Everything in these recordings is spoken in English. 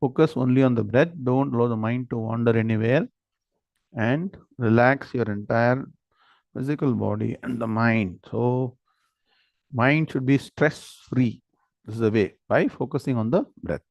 Focus only on the breath. Don't allow the mind to wander anywhere. And relax your entire physical body and the mind. So, mind should be stress free. This is the way by focusing on the breath.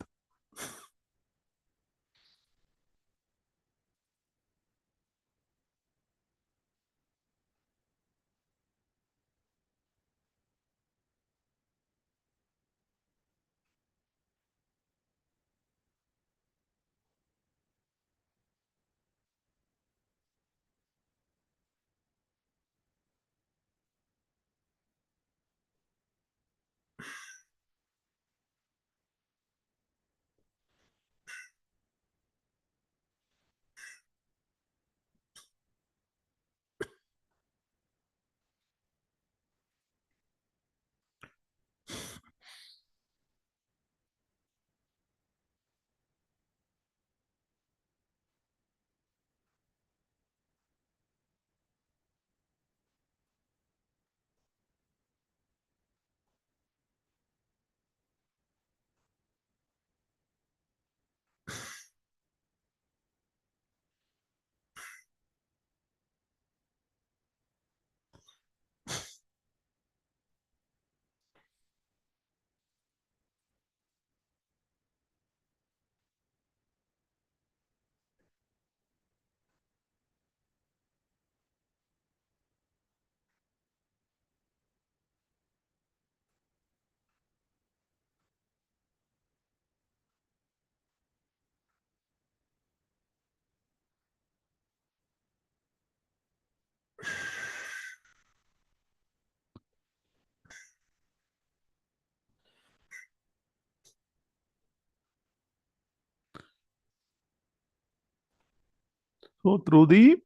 So, through the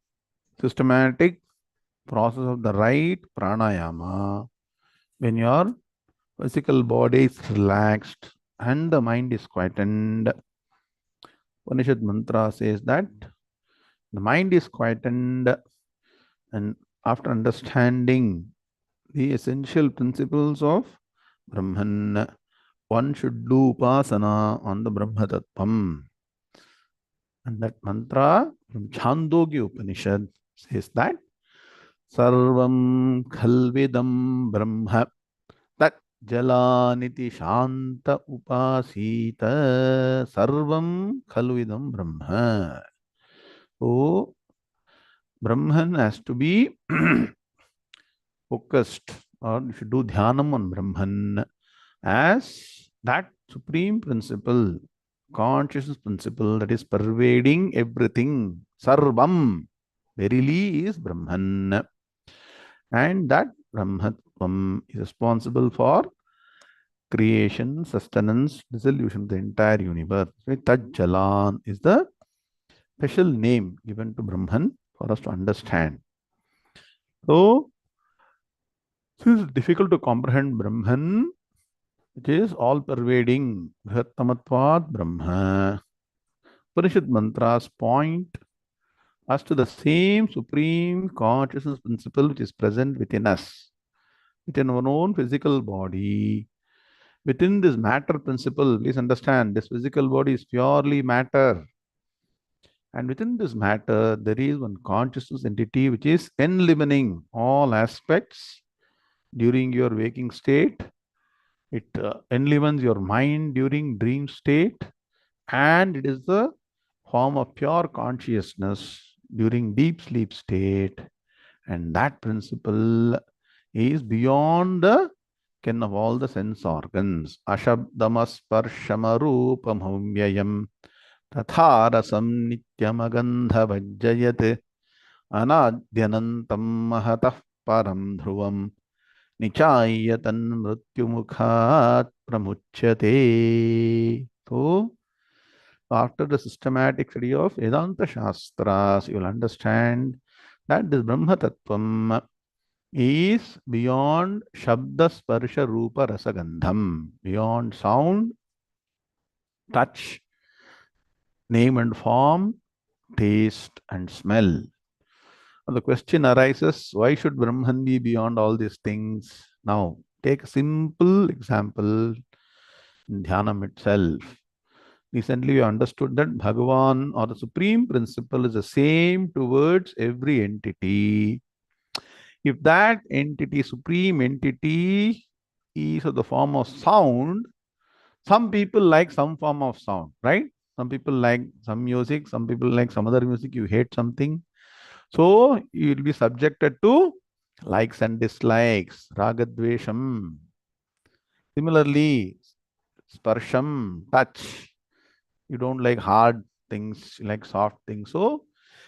systematic process of the right pranayama, when your physical body is relaxed and the mind is quietened, Upanishad mantra says that the mind is quietened, and after understanding the essential principles of Brahman, one should do upasana on the Brahma Tattvam. And that mantra from Chandogya Upanishad says that Sarvam Khalvidam Brahma Tat Jalaniti Shanta Upasita Sarvam Khalvidam Brahma. So, Brahman has to be focused, or you should do Dhyanam on Brahman as that supreme principle, consciousness principle that is pervading everything. Sarvam, verily, is Brahman. And that Brahmatvam is responsible for creation, sustenance, dissolution of the entire universe. Tad Jalan is the special name given to Brahman for us to understand. So, it is difficult to comprehend Brahman, which is all pervading. Bhatamatvat Brahma. Upanishad mantras point us to the same supreme consciousness principle which is present within us, within our own physical body. Within this matter principle, please understand, this physical body is purely matter. And within this matter, there is one consciousness entity which is enlivening all aspects during your waking state. It enlivens your mind during dream state, and it is the form of pure consciousness during deep sleep state. And that principle is beyond the ken of all the sense organs. Ashabdamasparshamarupamhamyayam tatharasam nityamagandhavajjayat anadyanantam mahatah param dhruvam nichayatan mrityumukhat pramuchyate. So, after the systematic study of Vedanta Shastras, you will understand that this Brahma Tattvam is beyond Shabda Sparsha Rupa Rasa Gandham, beyond sound, touch, name and form, taste and smell. The question arises, why should Brahman be beyond all these things? Now, take a simple example in Dhyanam itself. Recently, we understood that Bhagavan or the Supreme Principle is the same towards every entity. If that entity, Supreme Entity, is of the form of sound, some people like some form of sound, right? Some people like some music, some people like some other music, you hate something. So you will be subjected to likes and dislikes, ragadvesham. Similarly, sparsham, touch. You don't like hard things, you like soft things. So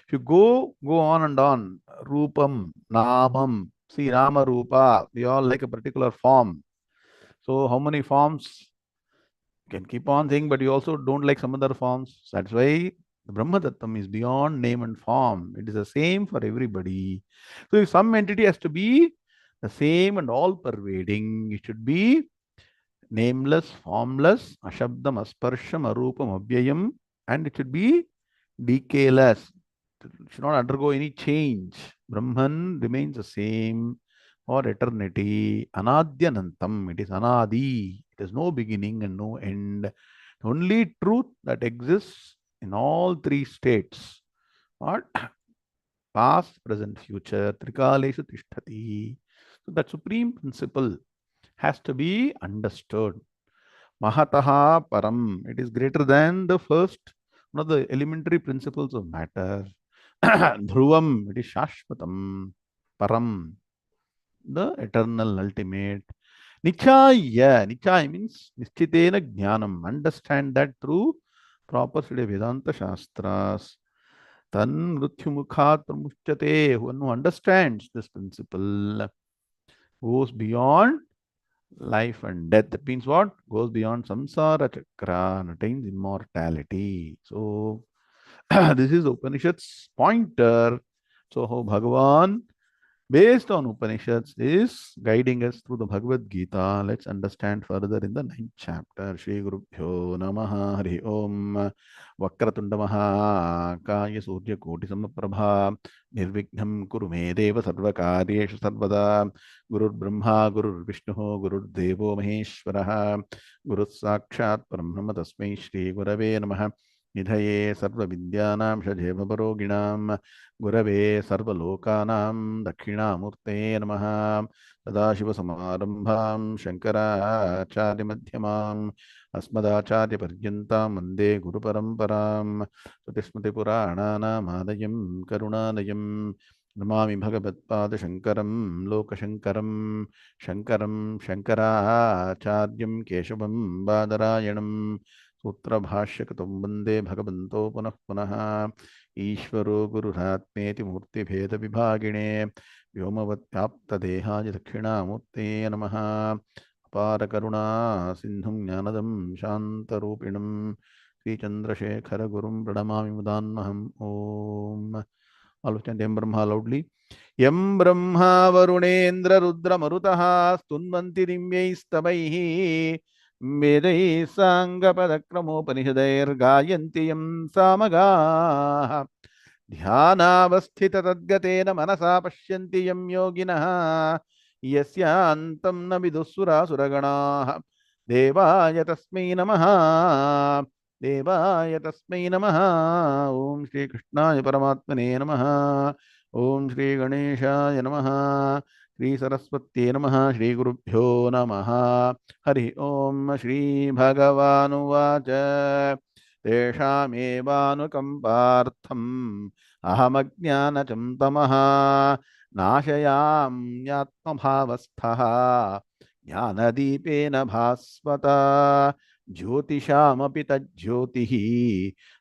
if you go on and on, rupam, namam, see Rama Rupa, we all like a particular form. So how many forms? You can keep on saying, but you also don't like some other forms. So that's why the Brahma Tattvam is beyond name and form. It is the same for everybody. So if some entity has to be the same and all pervading, it should be nameless, formless, ashabdam, asparsham, arupam, abhyayam, and it should be decayless. It should not undergo any change. Brahman remains the same for eternity. Anadyanantam. It is anadi. It has no beginning and no end. The only truth that exists in all three states are past, present, future. Trikaleshu tishtati. So that supreme principle has to be understood. Mahataha param. It is greater than the first, one of the elementary principles of matter. Dhruvam. It is Shashvatam. Param. The eternal ultimate. Nichaya. Nichaya means Nischitena Gnanam. Understand that through proper study of Vedanta Shastras. Tan Mrityumukhat Pramuchate. One who understands this principle goes beyond life and death. That means what? Goes beyond samsara chakra and attains immortality. So, this is Upanishad's pointer. So, how Bhagavan, based on Upanishads, is guiding us through the Bhagavad Gita. Let's understand further in the 9th chapter. Shri Gurubhyo Namaha Hari Om Vakratunda Mahakaya Surya Koti Samaprabha Nirvignam Kuru Me Deva Sarvakaryeshu Sarvada Gurur Brahma Gurur Vishnu Gurur Devo Maheshwaraha Guru Sakshat Brahma Tasmai Shri Gurave Namaha निधये सर्वविद्यानां षडेवपरोगिणां गुरवे सर्वलोकानां दक्षिणामूर्ते नमः सदाशिवसमारम्भां शङ्कराचार्यमध्यमाम् अस्मदाचार्यपर्यन्तां वन्दे गुरुपरम्परां श्रुतिस्मृतिपुराणानामालयं करुणालयं नमामि भगवत्पादशङ्करं लोकशङ्करं शङ्करं शङ्कराचार्यं केशवं बादरायणं सूत्रभाष्यकृतं वन्दे भगवन्तो पुनः पुनः ईश्वरो गुरुरात्मेति मूर्तिभेदविभागिने व्योमवत्याप्तदेहाय दक्षिणामूर्ते नमः अपारकरुणा सिन्धुं ज्ञानदं शान्तरूपिणं श्रीचन्द्रशेखरगुरुं प्रणमामि मुदान्महम् ॐ आलोचन्ते ब्रह्मा लौड्ली यं ब्रह्मा वरुणेन्द्ररुद्रमरुतः स्तुन्वन्ति दिव्यैस्तवैः वेदैः साङ्गपदक्रमोपनिषदैर्गायन्ति यं सामगाः ध्यानावस्थिततद्गतेन मनसा पश्यन्ति यं योगिनः यस्यान्तं न विदुःसुरासुरगणाः देवाय तस्मै नमः देवाय तस्मै नमः ॐ श्रीकृष्णाय परमात्मने नमः ॐ श्रीगणेशाय नमः श्रीसरस्वत्यै नमः श्रीगुरुभ्यो नमः हरि ॐ श्रीभगवानुवाच तेषामेवानुकम्पार्थम् अहमज्ञानचं तमः नाशयाम्यात्मभावस्थः ज्ञानदीपेन भास्वता ज्योतिषामपि तज्ज्योतिः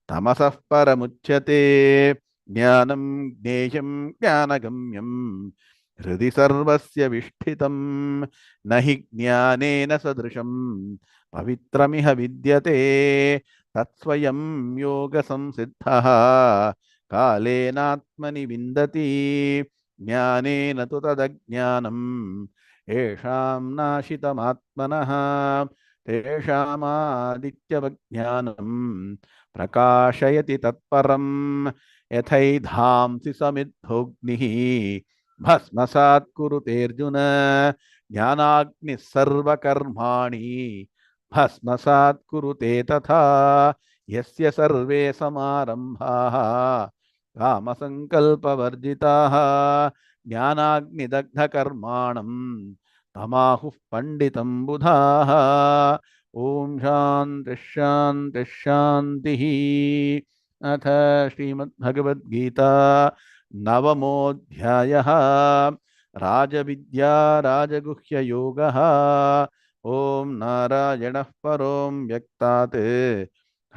तमसः परमुच्यते ज्ञानं ज्ञेयं ज्ञानगम्यं हृदि सर्वस्य विष्ठितं न हि ज्ञानेन सदृशं पवित्रमिह विद्यते तत्स्वयं योगसंसिद्धः कालेनात्मनि विन्दति ज्ञानेन तु तदज्ञानम् येषां नाशितमात्मनः तेषामादित्यवज्ञानं प्रकाशयति तत्परं यथैधांसि समिद्धोऽग्निः भस्मसात् कुरुतेऽर्जुन ज्ञानाग्निः सर्वकर्माणि भस्मसात् कुरुते तथा Yasya sarve samarambhaha kama sankalpavarjitaha jnanagni dagdha karmanam tamahu panditam budhaha. Om Shanti Shanti Shanti. Atha Srimad Bhagavad Gita Navamodhyayaha Rajavidya Rajaguhya Yogaha. Om Narayana Parom Vyaktate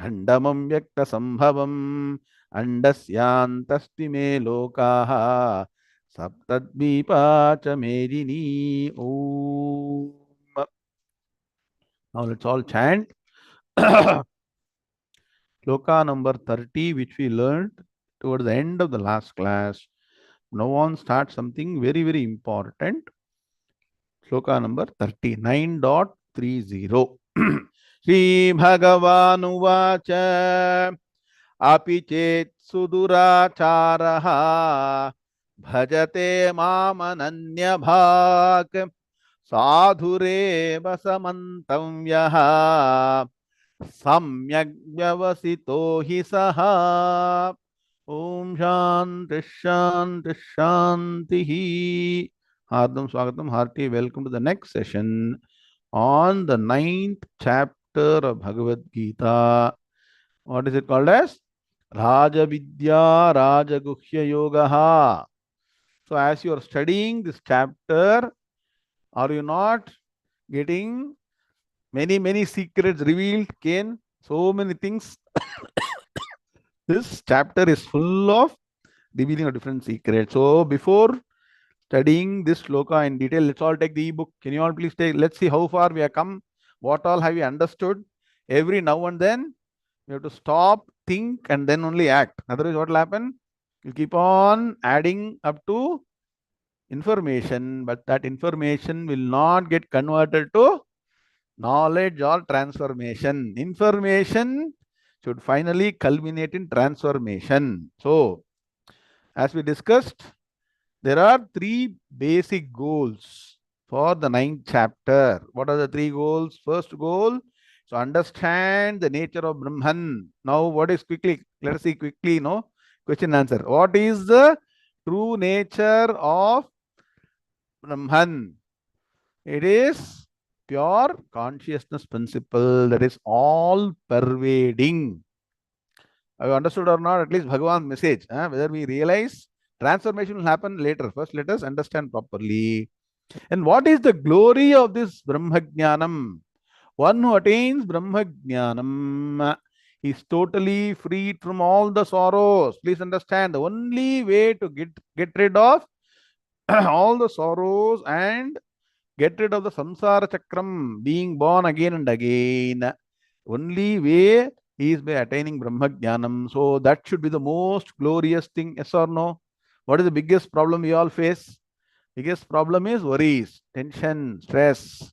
Andamam Vyakta Sambhavam Andasyantasти Me Lokaha Saptadvipa Cha Medini. Om. Now let's all chant. Shloka number 30, which we learned towards the end of the last class. Now on start something very, very important. Shloka number 39.30. Shri Bhagavanuvacha Api chet suduracharaha bhajate mamananya bhak sadhureva samantam yaha सम्यग् व्यवसितो हि सः. Om Shanti Shanti Shanti. Hardam Swagatam, hearty welcome to the next session on the 9th chapter of Bhagavad Gita. What is it called as? Raja Vidya Raja Guhya Yogaha. So as you are studying this chapter, are you not getting many secrets revealed? Ken, so many things. This chapter is full of revealing of different secrets. So before studying this shloka in detail, let's all take the ebook. Can you all please take? Let's see how far we have come. What all have you understood? Every now and then you have to stop, think, and then only act. Otherwise, what will happen? You keep on adding up to information, but that information will not get converted to knowledge or transformation. Information should finally culminate in transformation. So, as we discussed, there are three basic goals for the 9th chapter. What are the three goals? First goal, to understand the nature of Brahman. Now, what is quickly? Let us see quickly, question and answer. What is the true nature of Brahman? It is pure consciousness principle that is all pervading. Have you understood or not? At least Bhagavan's message. Whether we realize transformation will happen later. First, let us understand properly. And what is the glory of this Brahma Gnanam? One who attains Brahma Gnanam is totally freed from all the sorrows. Please understand, the only way to get rid of all the sorrows and get rid of the samsara chakram, being born again and again, only way is by attaining Brahma Jnanam. So that should be the most glorious thing, yes or no? What is the biggest problem we all face? Biggest problem is worries, tension, stress.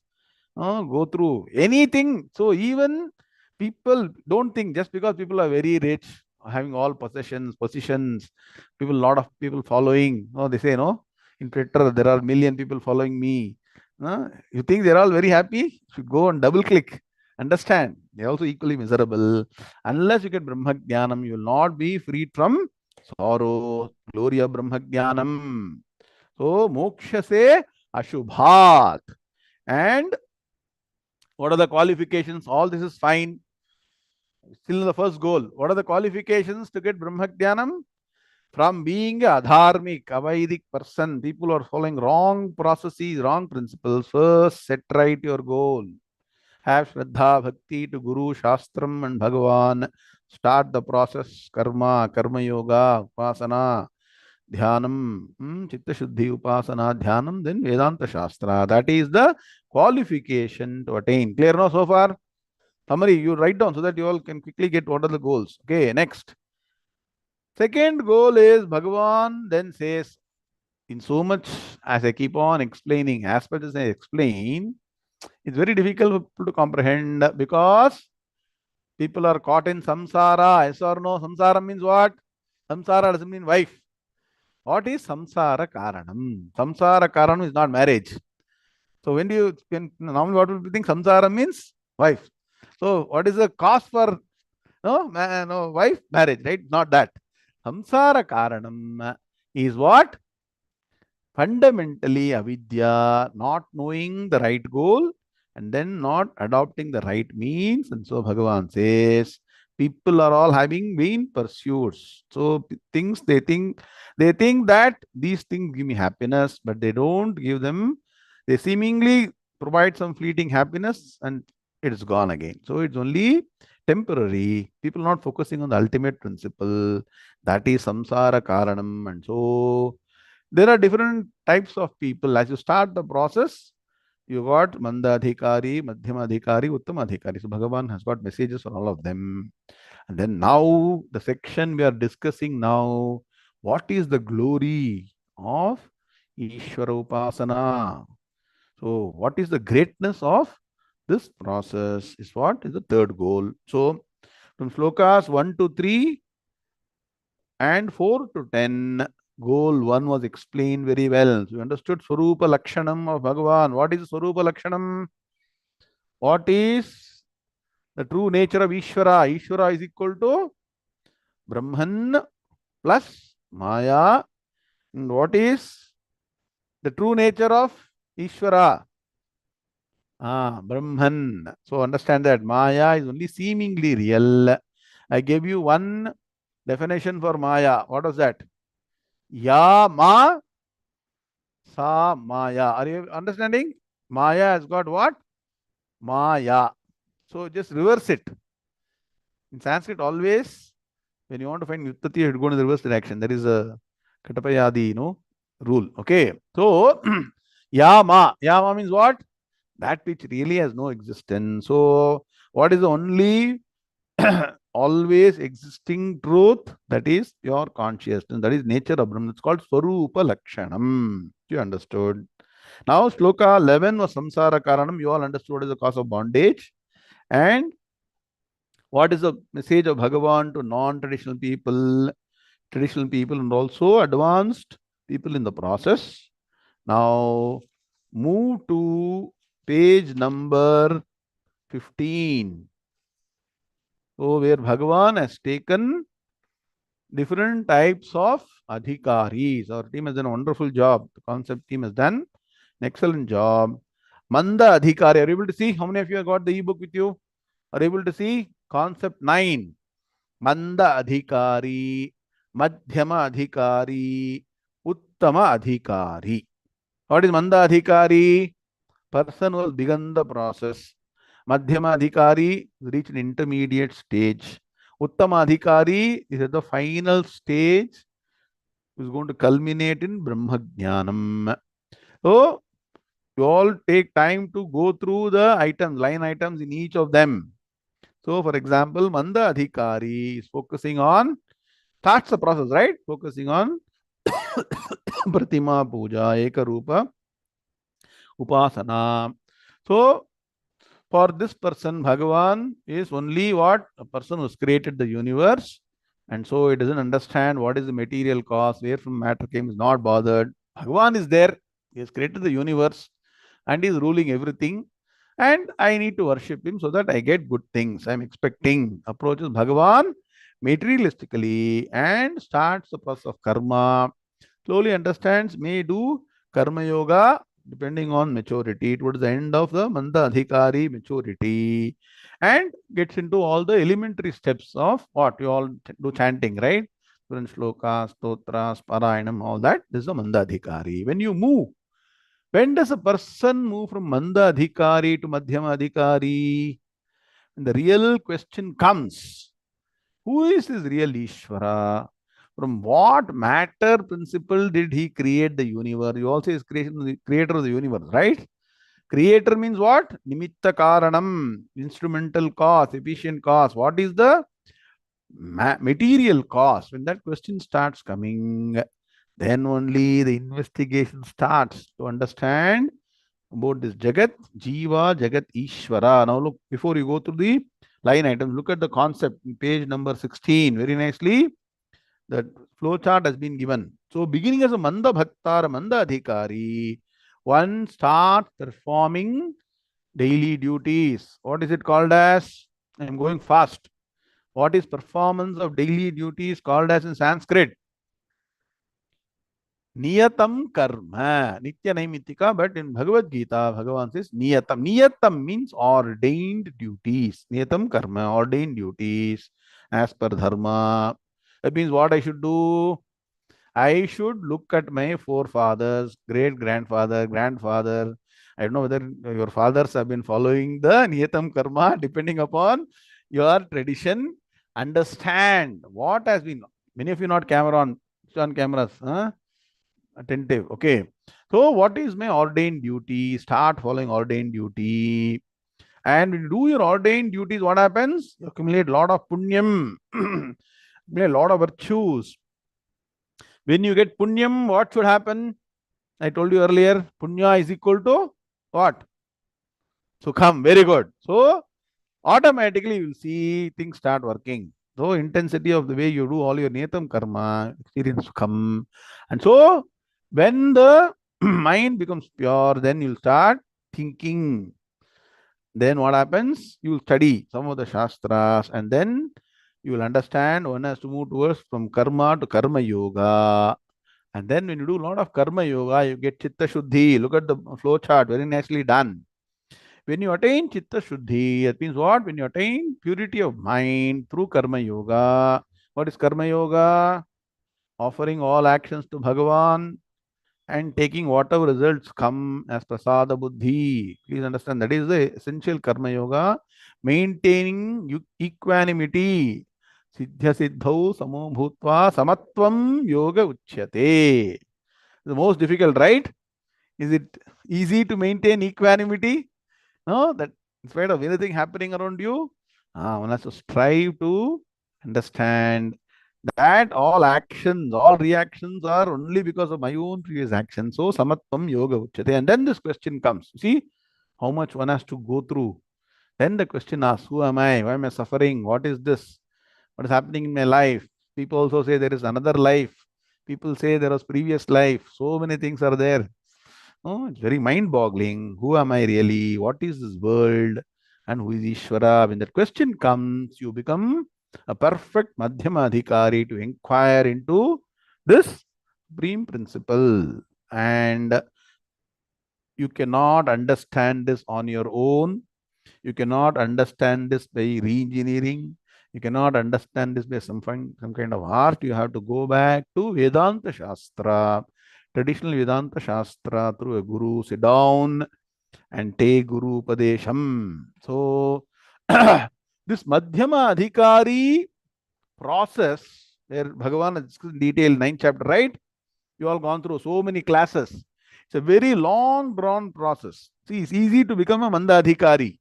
Go through anything. So even people don't think just because people are very rich, having all positions, people, lot of people following. They say, in Twitter, there are million people following me. You think they're all very happy? You should go and double click. Understand, they're also equally miserable. Unless you get Brahma Jnanam, you will not be freed from sorrow. Glory of Brahma Jnanam. So, moksha se ashubhat. And what are the qualifications? All this is fine. Still the first goal. What are the qualifications to get Brahma Jnanam? From being a adharmic, avaidik person, people are following wrong processes, wrong principles. First, set right your goal. Have Shraddha, Bhakti to Guru, Shastram and Bhagavan. Start the process, karma yoga, upasana, dhyanam, chitta shuddhi, upasana, dhyanam, then Vedanta Shastra. That is the qualification to attain. Clear now so far? Summary, you write down so that you all can quickly get what are the goals. Okay, next. Second goal is Bhagavan then says, in so much as I keep on explaining, as much as I explain, it's very difficult for people to comprehend because people are caught in samsara. Yes or no? Samsara means what? Samsara doesn't mean wife. What is samsara karanam? Samsara karanam is not marriage. So when normally what do you think? Samsara means wife. So what is the cause for No, man, no wife, marriage, right? Not that. Samsara karanam is what? Fundamentally avidya, not knowing the right goal and then not adopting the right means. And so Bhagavan says, people are all having vain pursuits. So things they think that these things give me happiness, but they don't give them. They seemingly provide some fleeting happiness and it's gone again. So it's only temporary. People not focusing on the ultimate principle, that is samsara karanam. And so there are different types of people. As you start the process, you got Mandadhikari, Madhyamadhikari, Uttamadhikari. So Bhagavan has got messages for all of them. And then now, the section we are discussing now, what is the glory of Ishvara Upasana? So, what is the greatness of this process is what is the third goal. So, from slokas 1 to 3 and 4 to 10, goal 1 was explained very well. So you understood Swarupa Lakshanam of Bhagavan. What is Swarupa Lakshanam? What is the true nature of Ishvara? Ishvara is equal to Brahman plus Maya. And what is the true nature of Ishvara? Brahman. So understand that Maya is only seemingly real. I gave you one definition for Maya. What was that? Ya ma sa Maya. Are you understanding? Maya has got what? Maya. So just reverse it. In Sanskrit, always when you want to find Vyuttati, you have to go in the reverse direction. There is a Katapayadi, rule. Okay. So Yama. Yama means what? That which really has no existence. So what is the only always existing truth? That is your consciousness. That is nature of Brahman. It's called Swarupa Lakshanam. You understood? Now, Sloka 11 was Samsara Karanam. You all understood what is the cause of bondage. And what is the message of Bhagavan to non-traditional people, traditional people, and also advanced people in the process. Now, move to page number 15. So, where Bhagavan has taken different types of adhikaris. Our team has done a wonderful job. The concept team has done an excellent job. Manda adhikari. Are you able to see? How many of you have got the ebook with you? Are able to see? Concept 9. Manda adhikari, Madhyama adhikari, Uttama adhikari. What is Manda adhikari? Person who has begun the process. Madhyama adhikari reached an intermediate stage. Uttama adhikari is at the final stage, is going to culminate in Brahma Gnanam. So, you all take time to go through the items, line items in each of them. So, for example, Manda Adhikari is focusing on, starts the process, right? Focusing on Pratima Puja, Ekarupa, Upasana. So, for this person, Bhagavan is only what? A person who's created the universe. And so, it doesn't understand what is the material cause, where from matter came, is not bothered. Bhagavan is there. He has created the universe and is ruling everything. And I need to worship him so that I get good things. I'm expecting. Approaches Bhagavan materialistically and starts the process of karma. Slowly understands, may do karma yoga depending on maturity towards the end of the Manda Adhikari maturity, and gets into all the elementary steps of what you all do chanting, right? Different shlokas, stotras, parayanam, all that. This is the Manda Adhikari. When does a person move from Manda Adhikari to Madhyama Adhikari? And the real question comes, who is this real Ishvara? From what matter principle did he create the universe? You also is creator of the universe, right? Creator means what? Nimitta Karanam, instrumental cause, efficient cause. What is the material cause? When that question starts coming, then only the investigation starts to understand about this Jagat, Jiva, Jagat, Ishvara. Now look, before you go through the line items, look at the concept in page number 16. Very nicely, the flow chart has been given. So beginning as a Manda Bhakta or Manda Adhikari, one starts performing daily duties. What is it called as? I am going fast. What is performance of daily duties called as in Sanskrit? Niyatam karma. Nitya Naimitika, but in Bhagavad Gita, Bhagavan says Niyatam. Niyatam means ordained duties. Niyatam karma, ordained duties as per dharma. That means what I should do? I should look at my forefathers, great grandfather, grandfather. I don't know whether your fathers have been following the Niyatam karma, depending upon your tradition. Understand what has been. Many of you not camera on cameras. Huh? Attentive. Okay. So, what is my ordained duty? Start following ordained duty. And when you do your ordained duties, what happens? You accumulate a lot of punyam, accumulate a lot of virtues. When you get punyam, what should happen? I told you earlier, punya is equal to what? Sukham. Very good. So, automatically you will see things start working. So, intensity of the way you do all your netam karma, experience sukham. And so, when the mind becomes pure, then you'll start thinking. Then what happens? You will study some of the shastras, and then you will understand one has to move towards from karma to karma yoga. And then when you do a lot of karma yoga, you get chitta shuddhi. Look at the flow chart, very nicely done. When you attain chitta shuddhi, that means what? When you attain purity of mind through karma yoga. What is karma yoga? Offering all actions to Bhagavan and taking whatever results come as prasada buddhi. Please understand that is the essential karma yoga. Maintaining equanimity. Siddhya siddhau samo bhutva samatvam yoga uchyate. The most difficult, right? Is it easy to maintain equanimity? No, that in spite of anything happening around you, one has to strive to understand that all actions, all reactions are only because of my own previous actions. So, samatvam yoga uchyate. And then this question comes. See how much one has to go through. Then the question asks, who am I? Why am I suffering? What is this? What is happening in my life? People also say there is another life. People say there was previous life. So many things are there. Oh, it's very mind-boggling. Who am I really? What is this world? And who is Ishvara? When that question comes, you become a perfect Madhyama Adhikari to inquire into this supreme principle. And you cannot understand this on your own. You cannot understand this by re-engineering. You cannot understand this by some kind of art. You have to go back to Vedanta Shastra, traditional Vedanta Shastra through a guru, sit down and take Guru Upadesham. So, this Madhyama Adhikari process, where Bhagavan has discussed in detail, 9th chapter, right? You all gone through so many classes. It's a very long drawn process. See, it's easy to become a Manda Adhikari.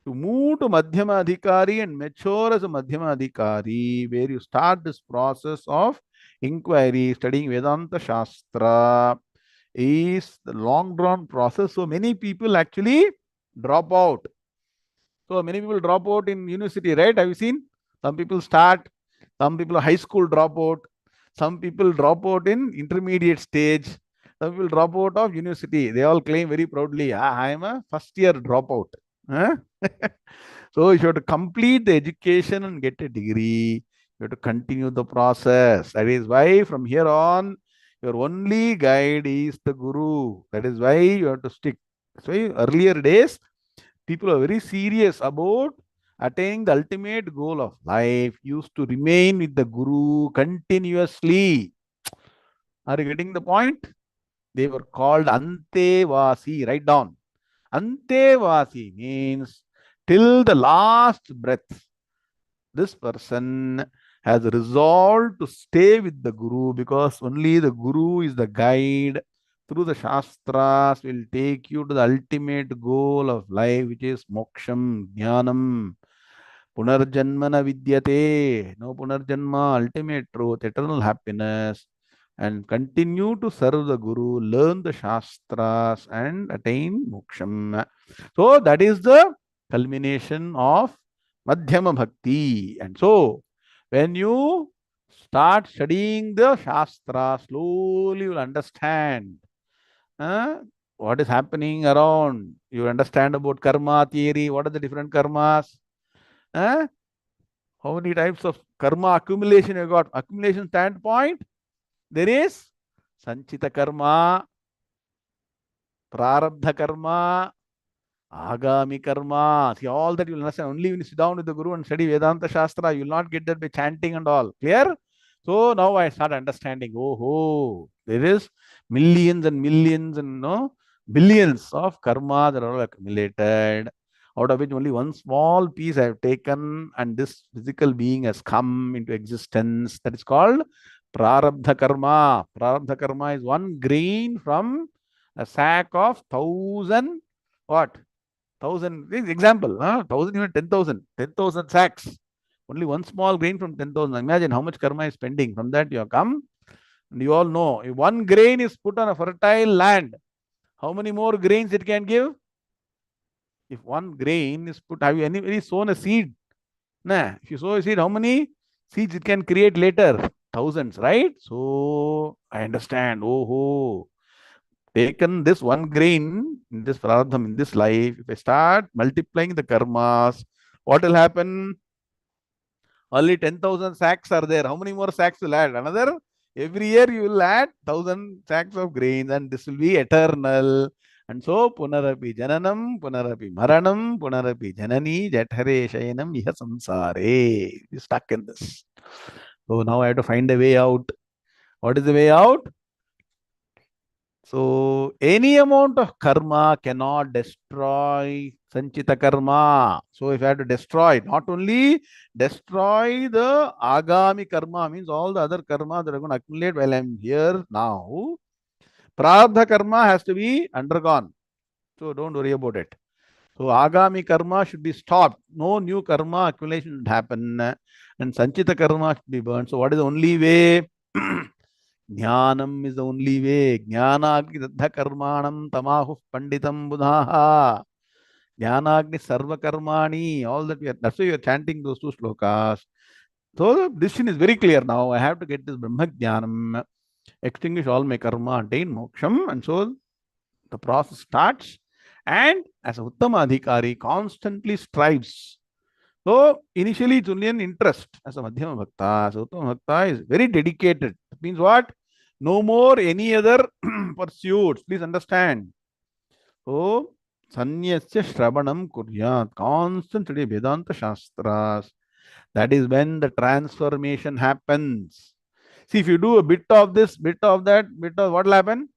To move to Madhyama Adhikari and mature as a Madhyama Adhikari, where you start this process of inquiry, studying Vedanta Shastra, is the long drawn process. So many people actually drop out. So many people drop out in university, right? Have you seen? Some people start, some people high school drop out, some people drop out in intermediate stage, some people drop out of university. They all claim very proudly, I am a first year dropout. Huh? So if you have to complete the education and get a degree, you have to continue the process. That is why from here on, your only guide is the Guru. That is why you have to stick. So earlier days, people are very serious about attaining the ultimate goal of life, used to remain with the Guru continuously. Are you getting the point? They were called Antevasi. Write down. Antevasi means till the last breath, this person has resolved to stay with the Guru because only the Guru is the guide. Through the Shastras will take you to the ultimate goal of life, which is moksham, Gnanam. Punarjanmana vidyate. No punarjanma, ultimate truth, eternal happiness. And continue to serve the Guru, learn the Shastras, and attain moksham. So that is the culmination of Madhyama Bhakti. And so, when you start studying the Shastra, slowly you will understand what is happening around. You understand about karma theory, what are the different karmas? Uh, How many types of karma accumulation you got? Accumulation standpoint, there is sanchita karma, prarabdha karma, agami karma. See, all that you will understand only when you sit down with the Guru and study Vedanta Shastra. You will not get that by chanting and all. Clear? So now I start understanding. Oh, there is millions and millions and no billions of karma that are all accumulated, out of which only one small piece I have taken, and this physical being has come into existence. That is called prarabdha karma. Prarabdha karma is one grain from a sack of thousand what? Thousand example, 1,000 even 10,000. 10,000 sacks. Only one small grain from 10,000. Imagine how much karma is pending. From that you have come. And you all know, if one grain is put on a fertile land, how many more grains it can give? If one grain is put, have you anybody sown a seed? Nah. If you sow a seed, how many seeds it can create later? Thousands, right? So I understand. Oh, taken this one grain in this prarabdham, in this life, if I start multiplying the karmas, what will happen? Only 10,000 sacks are there. How many more sacks will add? Another? Every year you will add 1,000 sacks of grains, and this will be eternal. And so, punarapi jananam, punarapi maranam, punarapi janani, jathare shayanam, iha samsare. You're stuck in this. So now I have to find a way out. What is the way out? So any amount of karma cannot destroy sanchita karma. So if I have to destroy, not only destroy the agami karma, means all the other karma that are going to accumulate while I'm here now, prarabdha karma has to be undergone. So don't worry about it. So agami karma should be stopped. No new karma accumulation should happen. And sanchita karma should be burned. So what is the only way? Gnanam is the only way. Jnanagni daddha karmanam tamahu panditam buddhaha. Jnanagni sarva karmani. All that that's why we are chanting those two slokas. So the decision is very clear now. I have to get this Brahma Jnanam, extinguish all my karma, attain moksham. And so the process starts. And as a Uttama Adhikari, constantly strives. So initially it's only an interest as a Madhyama Bhakta. So Uttama Bhakta is very dedicated. That means what? No more any other pursuits. Please understand. So Sanyasya Shravanam Kuryat. Constant study Vedanta Shastras. That is when the transformation happens. See, if you do a bit of this, bit of that, bit of what will happen?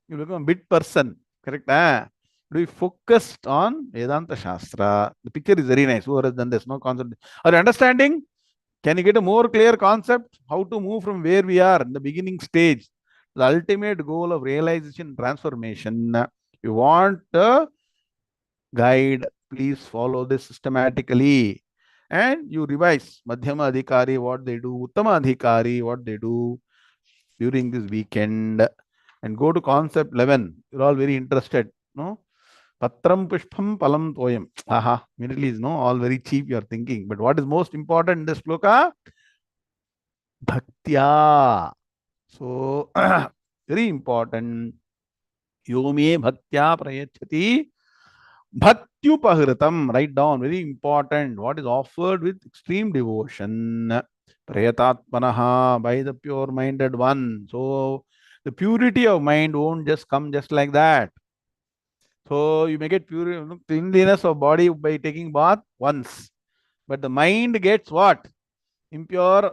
You become a bit person. Correct? Be focused on Vedanta Shastra. The picture is very nice. Whoever has done this, no concept. Are you understanding? Can you get a more clear concept? How to move from where we are in the beginning stage? The ultimate goal of realization transformation. You want a guide, please follow this systematically. And you revise Madhyama Adhikari, what they do, Uttama Adhikari, what they do during this weekend. And go to concept 11. You're all very interested. No? Patram Pushpam Palam Toyam. Aha, immediately is no, all very cheap you are thinking. But what is most important in this sloka? Bhaktya. So, very important. Yome Bhaktya Prayachati. Bhaktupahritam. Write down, very important. What is offered with extreme devotion. Prayatatmanaha, by the pure-minded one. So, the purity of mind won't just come just like that. So you may get pure cleanliness of body by taking bath once. But the mind gets what? Impure.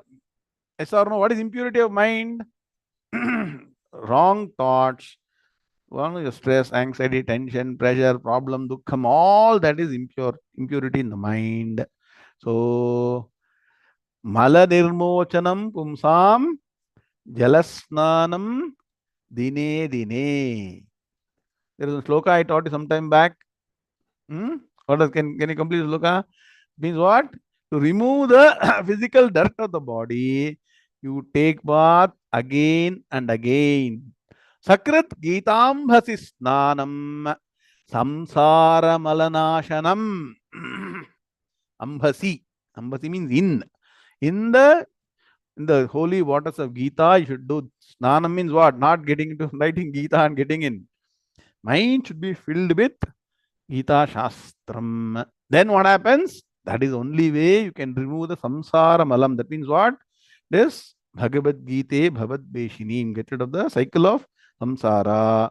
Yes or no? What is impurity of mind? Wrong thoughts, wrong stress, anxiety, tension, pressure, problem, dukkham, all that is impurity in the mind. So mala nirmochanam pumsam jalasnanam dine dine. There is a sloka I taught you some time back. Can you complete the sloka? Means what? To remove the physical dirt of the body, you take bath again and again. Sakrit Gitambhasi Snanam Samsara Malanashanam. Ambhasi. Ambhasi means in. In the holy waters of Gita, you should do Snanam means what? Not getting into writing Gita and getting in. Mind should be filled with Gita Shastram. Then what happens? That is the only way you can remove the samsara malam. That means what? This Bhagavad Gita Bhavad Beshinim. Get rid of the cycle of samsara.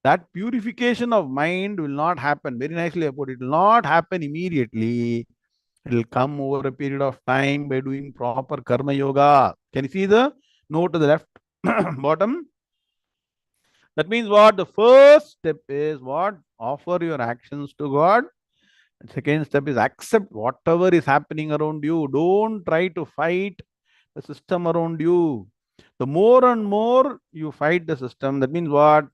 That purification of mind will not happen. Very nicely put. It will not happen immediately. It will come over a period of time by doing proper karma yoga. Can you see the note to the left bottom? That means what? The first step is what? Offer your actions to God. The second step is accept whatever is happening around you. Don't try to fight the system around you. The more and more you fight the system, that means what?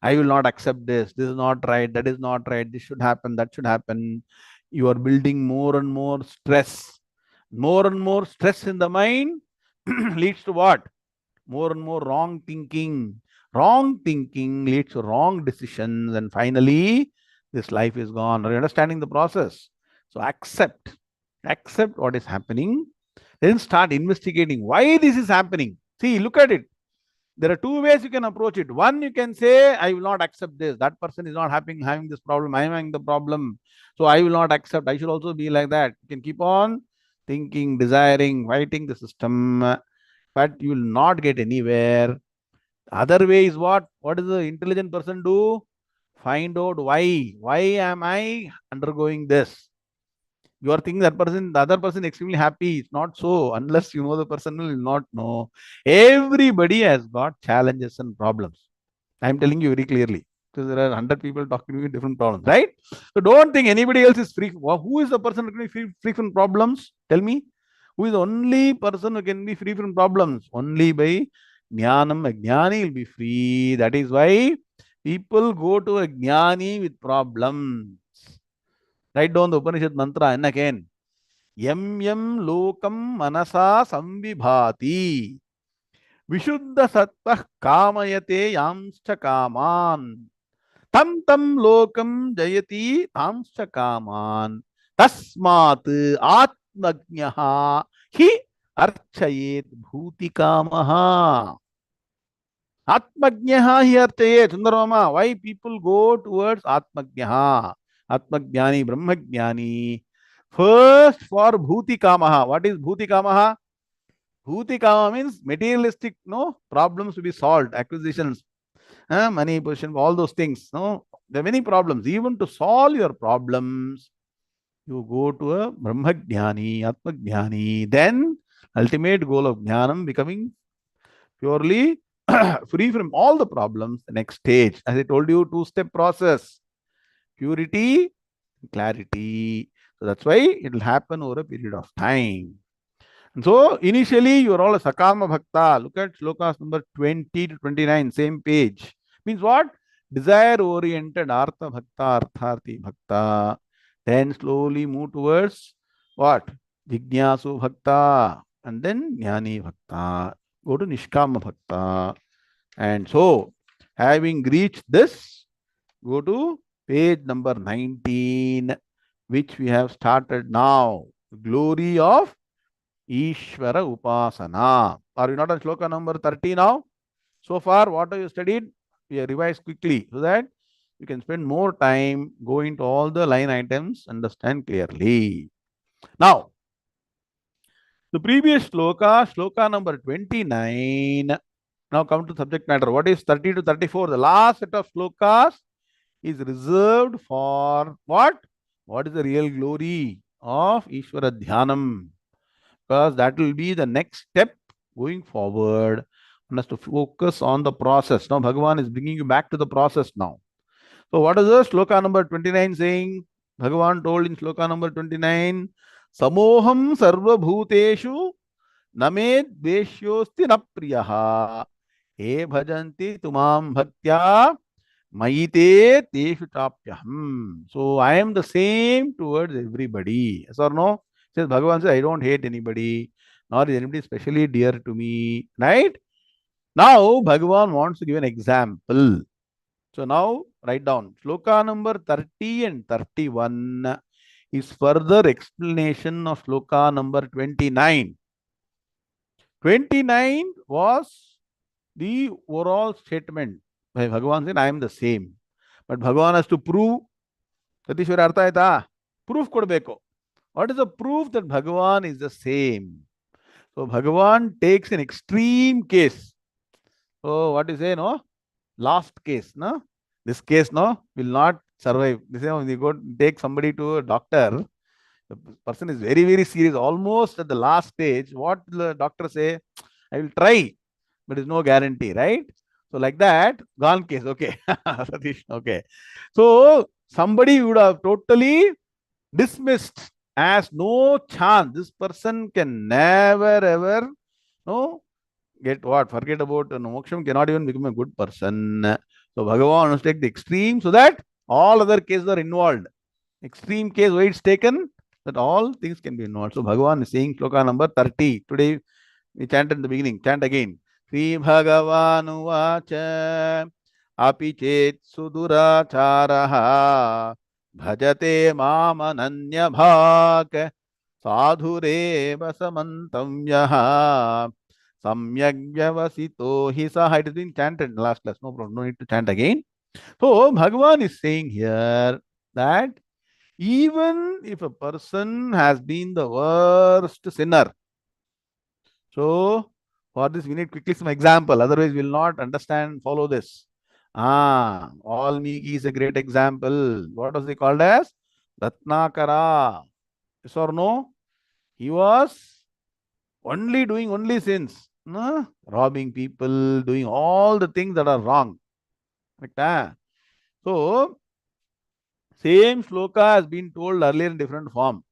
I will not accept this. This is not right. That is not right. This should happen. That should happen. You are building more and more stress. More and more stress in the mind leads to what? More and more wrong thinking. Wrong thinking leads to wrong decisions, and finally, this life is gone. Are you understanding the process? So accept what is happening, then start investigating why this is happening. See, look at it. There are two ways you can approach it. One, you can say, I will not accept this. That person is not having this problem. I am having the problem. So I will not accept. I should also be like that. You can keep on thinking, desiring, fighting the system, but you will not get anywhere. Other way is what? What does the intelligent person do? Find out why. Why am I undergoing this? You are thinking that person, the other person extremely happy. It's not so. Unless you know the person, will not know. Everybody has got challenges and problems. I'm telling you very clearly. Because there are 100 people talking to you different problems, right? So don't think anybody else is free. Who is the person who can be free from problems? Tell me. Who is the only person who can be free from problems? Only by Gnanam. A Gnani will be free. That is why people go to a Gnani with problems. Write down the Upanishad mantra and again. Yam yam lokam manasa samvibhati. Vishuddha sattva kamayate yamscha kaman. Tam tam lokam jayati tamscha kaman. Tasmat atmagnaha hi archayet bhuti kamaha. Atmagnaha hi archayet. Sundarama, why people go towards Atmagnaha? Atmagnani, Brahmagnani. First for Bhuti Kamaha. What is Bhuti Kamaha? Bhuti Kama means materialistic, no problems to be solved, acquisitions, money, position, all those things. No, there are many problems. Even to solve your problems, you go to a Brahmagnani, Atmagnani. Then ultimate goal of Gnanam becoming purely free from all the problems. The next stage, as I told you, two-step process. Purity, clarity. So that's why it will happen over a period of time. And so initially you are all a Sakama Bhakta. Look at slokas number 20 to 29, same page. Means what? Desire oriented Artha Bhakta, Artharthi Bhakta. Then slowly move towards what? Jignasu Bhakta. And then Jnani Bhakta. Go to Nishkama Bhakta. And so, having reached this, go to page number 19, which we have started now. Glory of Ishvara Upasana. Are you not on sloka number 30 now? So far, what have you studied? We have revised quickly so that you can spend more time going to all the line items, understand clearly. Now, the previous sloka, sloka number 29. Now come to subject matter. What is 30 to 34? The last set of slokas is reserved for what? What is the real glory of Ishvara Dhyanam? Because that will be the next step going forward. One has to focus on the process. Now Bhagavan is bringing you back to the process now. So what is the sloka number 29 saying? Bhagavan told in sloka number 29, Samoham sarva bhuteshu name dveshyosti na priyaha he bhajanti tumam bhaktya Maite teshu chapyaham. So I am the same towards everybody. Yes or no? Says Bhagavan says, I don't hate anybody, nor is anybody specially dear to me. Right? Now Bhagavan wants to give an example. So now write down. Sloka number 30 and 31 is further explanation of sloka number 29. 29 was the overall statement. Bhagavan said, I am the same. But Bhagavan has to prove. Satishwara artha aita? Proof kodbeko. What is the proof that Bhagavan is the same? So Bhagavan takes an extreme case. So what you say, no? Last case, no? This case, no, will not survive. This is when you go take somebody to a doctor, the person is very, very serious, almost at the last stage. What the doctor say? I will try, but there's no guarantee, right? So like that, gone case, okay. Satish, okay. So somebody would have totally dismissed as no chance. This person can never ever no get what? Forget about moksham, cannot even become a good person. So Bhagavan wants to take the extreme so that all other cases are involved. Extreme case where it's taken, that all things can be involved. So Bhagavan is saying sloka number 30. Today we chanted in the beginning. Chant again. Sri Bhagavanu vacha api chet suduracharaha bhajate mamananya bhak sadhureva samantavyaha samyak vyavasito hi saha. It has been chanted in the last class. No problem. No need to chant again. So Bhagavan is saying here that even if a person has been the worst sinner, so for this we need quickly some example, otherwise we will not understand, follow this. Valmiki is a great example. What was he called as? Ratnakara. Yes or no? He was only doing only sins. No? Robbing people, doing all the things that are wrong. Correct? So, same sloka has been told earlier in different form.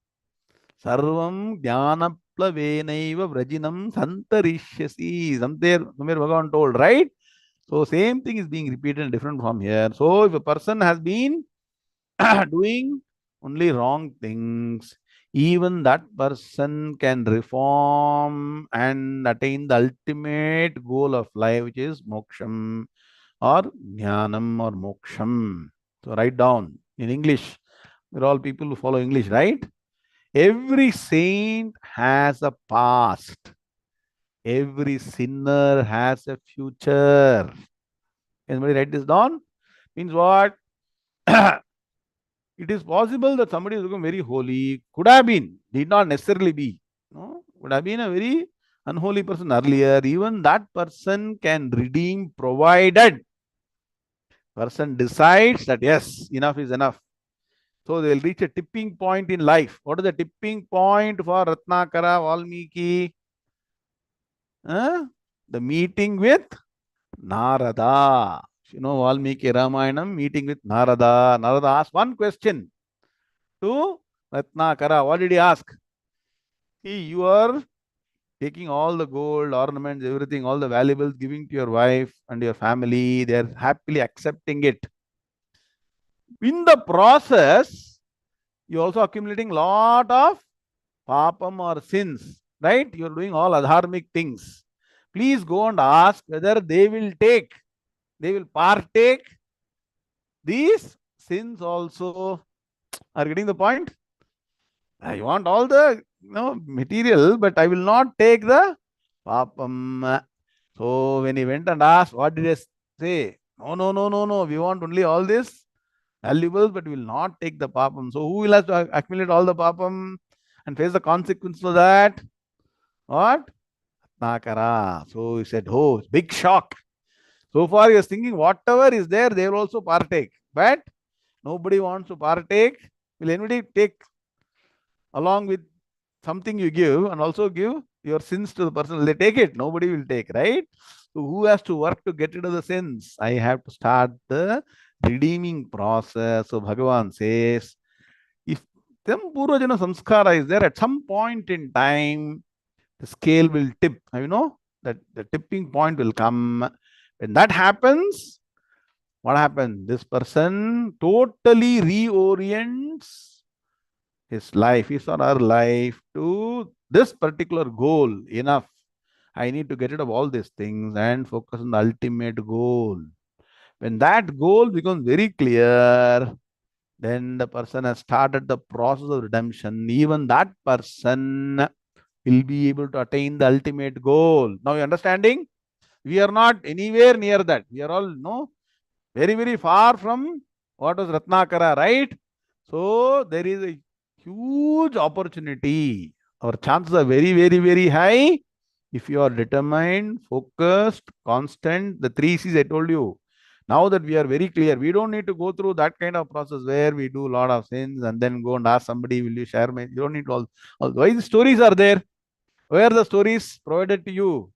Sarvam Jnanaplavenaiva Vrajinam Santarishyasi. Somewhere Bhagavan told, right? So same thing is being repeated in different form here. So if a person has been doing only wrong things, even that person can reform and attain the ultimate goal of life, which is moksham or jnanam or moksham. So write down in English. We're all people who follow English, right? Every saint has a past. Every sinner has a future. Anybody write this down? Means what? It is possible that somebody has become very holy. Could have been. Did not necessarily be. No? Would have been a very unholy person earlier. Even that person can redeem provided person decides that yes, enough is enough. So they will reach a tipping point in life. What is the tipping point for Ratnakara, Valmiki? The meeting with Narada. You know, Valmiki Ramayanam, meeting with Narada. Narada asked one question to Ratnakara. What did he ask? See, you are taking all the gold, ornaments, everything, all the valuables, giving to your wife and your family. They are happily accepting it. In the process, you also accumulating lot of papam or sins, right? You are doing all adharmic things. Please go and ask whether they will partake these sins also. Are you getting the point? I want all the material, but I will not take the papam. So when he went and asked, what did they say? No, no, no, no, no. We want only all this valuables, but we will not take the papam. So who will have to accumulate all the papam and face the consequence of that? What? Nakara. So he said, oh, big shock. So far he was thinking whatever is there, they will also partake. But nobody wants to partake. Will anybody take along with something you give and also give your sins to the person? Will they take it? Nobody will take, right? So who has to work to get rid of the sins? I have to start the redeeming process. So Bhagavan says, if them Purvajana samskara is there, at some point in time, the scale will tip. You know that the tipping point will come. When that happens, what happens? This person totally reorients his life, his or her life to this particular goal. Enough. I need to get rid of all these things and focus on the ultimate goal. When that goal becomes very clear, then the person has started the process of redemption. Even that person will be able to attain the ultimate goal. Now you understanding? We are not anywhere near that. We are all very, very far from what was Ratnakara, right? So there is a Huge opportunity. Our chances are very, very, very high if you are determined, focused, constant. The three C's I told you. Now that we are very clear, we don't need to go through that kind of process where we do a lot of sins and then go and ask somebody, will you share my? You don't need all why the stories are there? Where are the stories provided to you?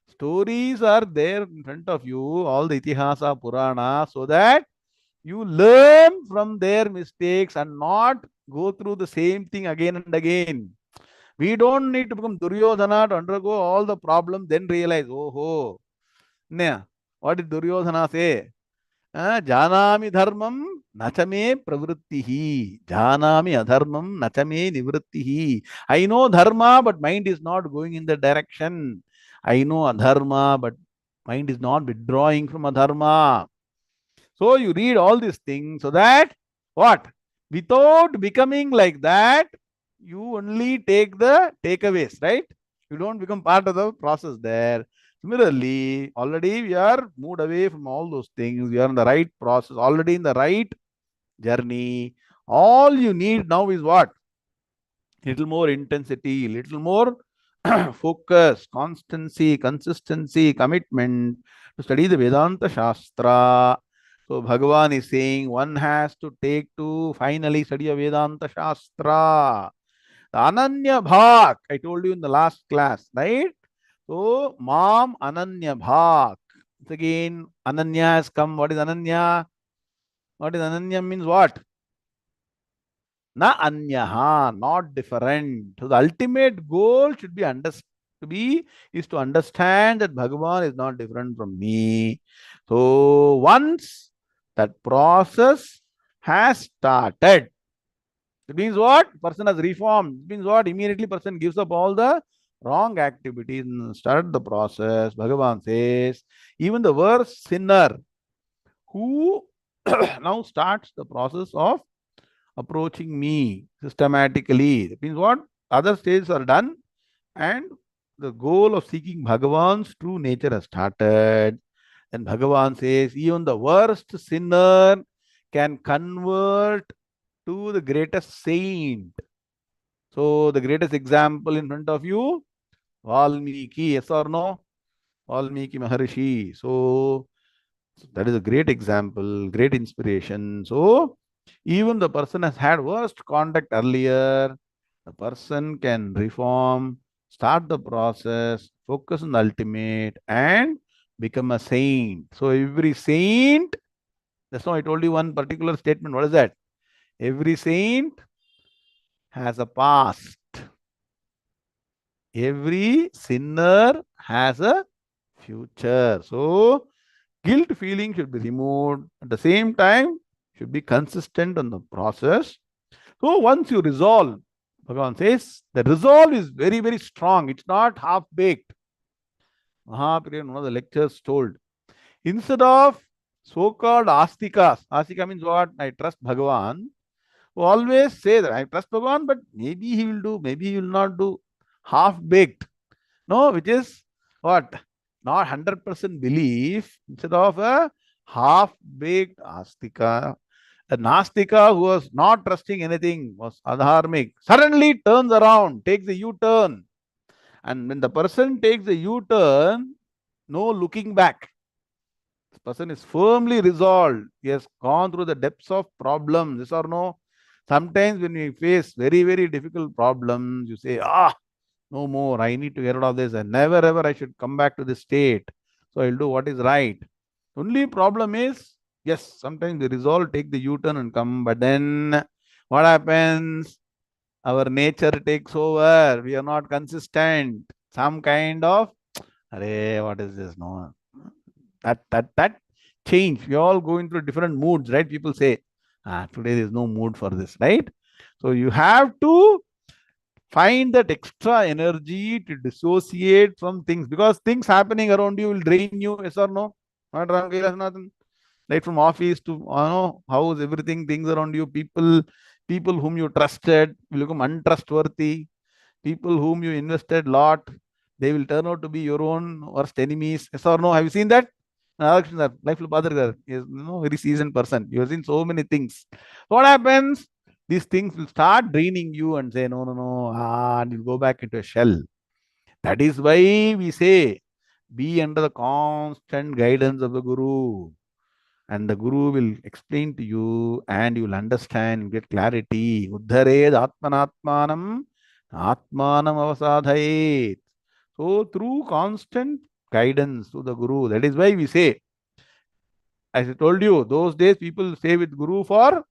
Stories are there in front of you, all the Itihasa, Purana, so that you learn from their mistakes and not go through the same thing again and again. We don't need to become Duryodhana to undergo all the problems, then realize, oh, ho. What did Duryodhana say? Janami dharmam nachame pravrittihi. Janami adharmam nachame nivrittihi. I know dharma, but mind is not going in the direction. I know adharma, but mind is not withdrawing from adharma. So you read all these things so that what? Without becoming like that, you only take the takeaways, right? You don't become part of the process there. Similarly, already we are moved away from all those things. We are in the right process, already in the right journey. All you need now is what? Little more intensity, little more focus, constancy, consistency, commitment to study the Vedanta Shastra. So Bhagavan is saying one has to take to finally study a Vedanta Shastra. The Ananya Bhak, I told you in the last class, right? So Mam Ananya Bhak. It's again, Ananya has come. What is Ananya? What is Ananya means what? Na anyaha, not different. So the ultimate goal should be is to understand that Bhagavan is not different from me. So once that process has started, it means what? Person has reformed. It means what? Immediately person gives up all the wrong activities and start the process. Bhagavan says, even the worst sinner who now starts the process of approaching me systematically. That means what? Other stages are done and the goal of seeking Bhagavan's true nature has started. And Bhagavan says, even the worst sinner can convert to the greatest saint. So, the greatest example in front of you, Valmiki, yes or no? Valmiki Maharishi. So, that is a great example, great inspiration. So, even the person has had worst conduct earlier, the person can reform, start the process, focus on the ultimate, and become a saint. So, every saint, that's why I told you one particular statement. What is that? Every saint has a past. Every sinner has a future. So, guilt feeling should be removed. At the same time, should be consistent on the process. So once you resolve, Bhagavan says, the resolve is very, very strong. It's not half-baked. Mahaprabhu in one of the lectures told, instead of so-called astikas, astika means what? I trust Bhagavan, who always say that I trust Bhagavan, but maybe he will do, maybe he will not do. Half-baked. No, which is what? Not 100% belief, instead of a half-baked astika. A Nastika who was not trusting anything, was adharmic, suddenly turns around, takes a U-turn. And when the person takes a U-turn, no looking back. The person is firmly resolved. He has gone through the depths of problems, yes or no? Sometimes when we face very, very difficult problems, you say, no more. I need to get out of this. And never ever I should come back to this state. So I'll do what is right. Only problem is, yes, sometimes we resolve, take the U-turn and come. But then what happens? Our nature takes over. We are not consistent. Some kind of, Arey, what is this? No. That change. We all going through different moods, right? People say, today there is no mood for this, right? So you have to find that extra energy to dissociate from things because things happening around you will drain you, yes or no? Not wrong, Kailasnathan? Right from office to house, everything, things around you, people whom you trusted will become untrustworthy. People whom you invested lot, they will turn out to be your own worst enemies. Yes or no? Have you seen that? Life will bother her. He is very seasoned person. You have seen so many things. What happens? these things will start draining you and say, no, no, no, and you'll go back into a shell. That is why we say, be under the constant guidance of the Guru. And the Guru will explain to you and you will understand, you get clarity. Uddhared atmanatmanam, atmanam avasadhayet. So, through constant guidance to the Guru, that is why we say, as I told you, those days people stay with Guru for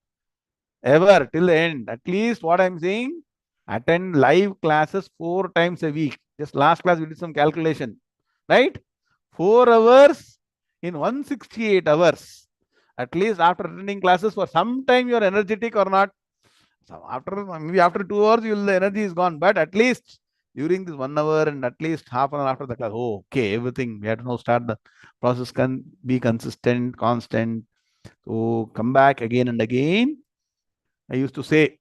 ever till the end. At least what I'm saying, attend live classes 4 times a week. Just last class we did some calculation, right? 4 hours in 168 hours. At least after attending classes for some time you are energetic or not. So after maybe after 2 hours, you'll the energy is gone. But at least during this 1 hour and at least half an hour after the class, oh, okay, everything we have to now start the process can be consistent, constant. So come back again and again. I used to say,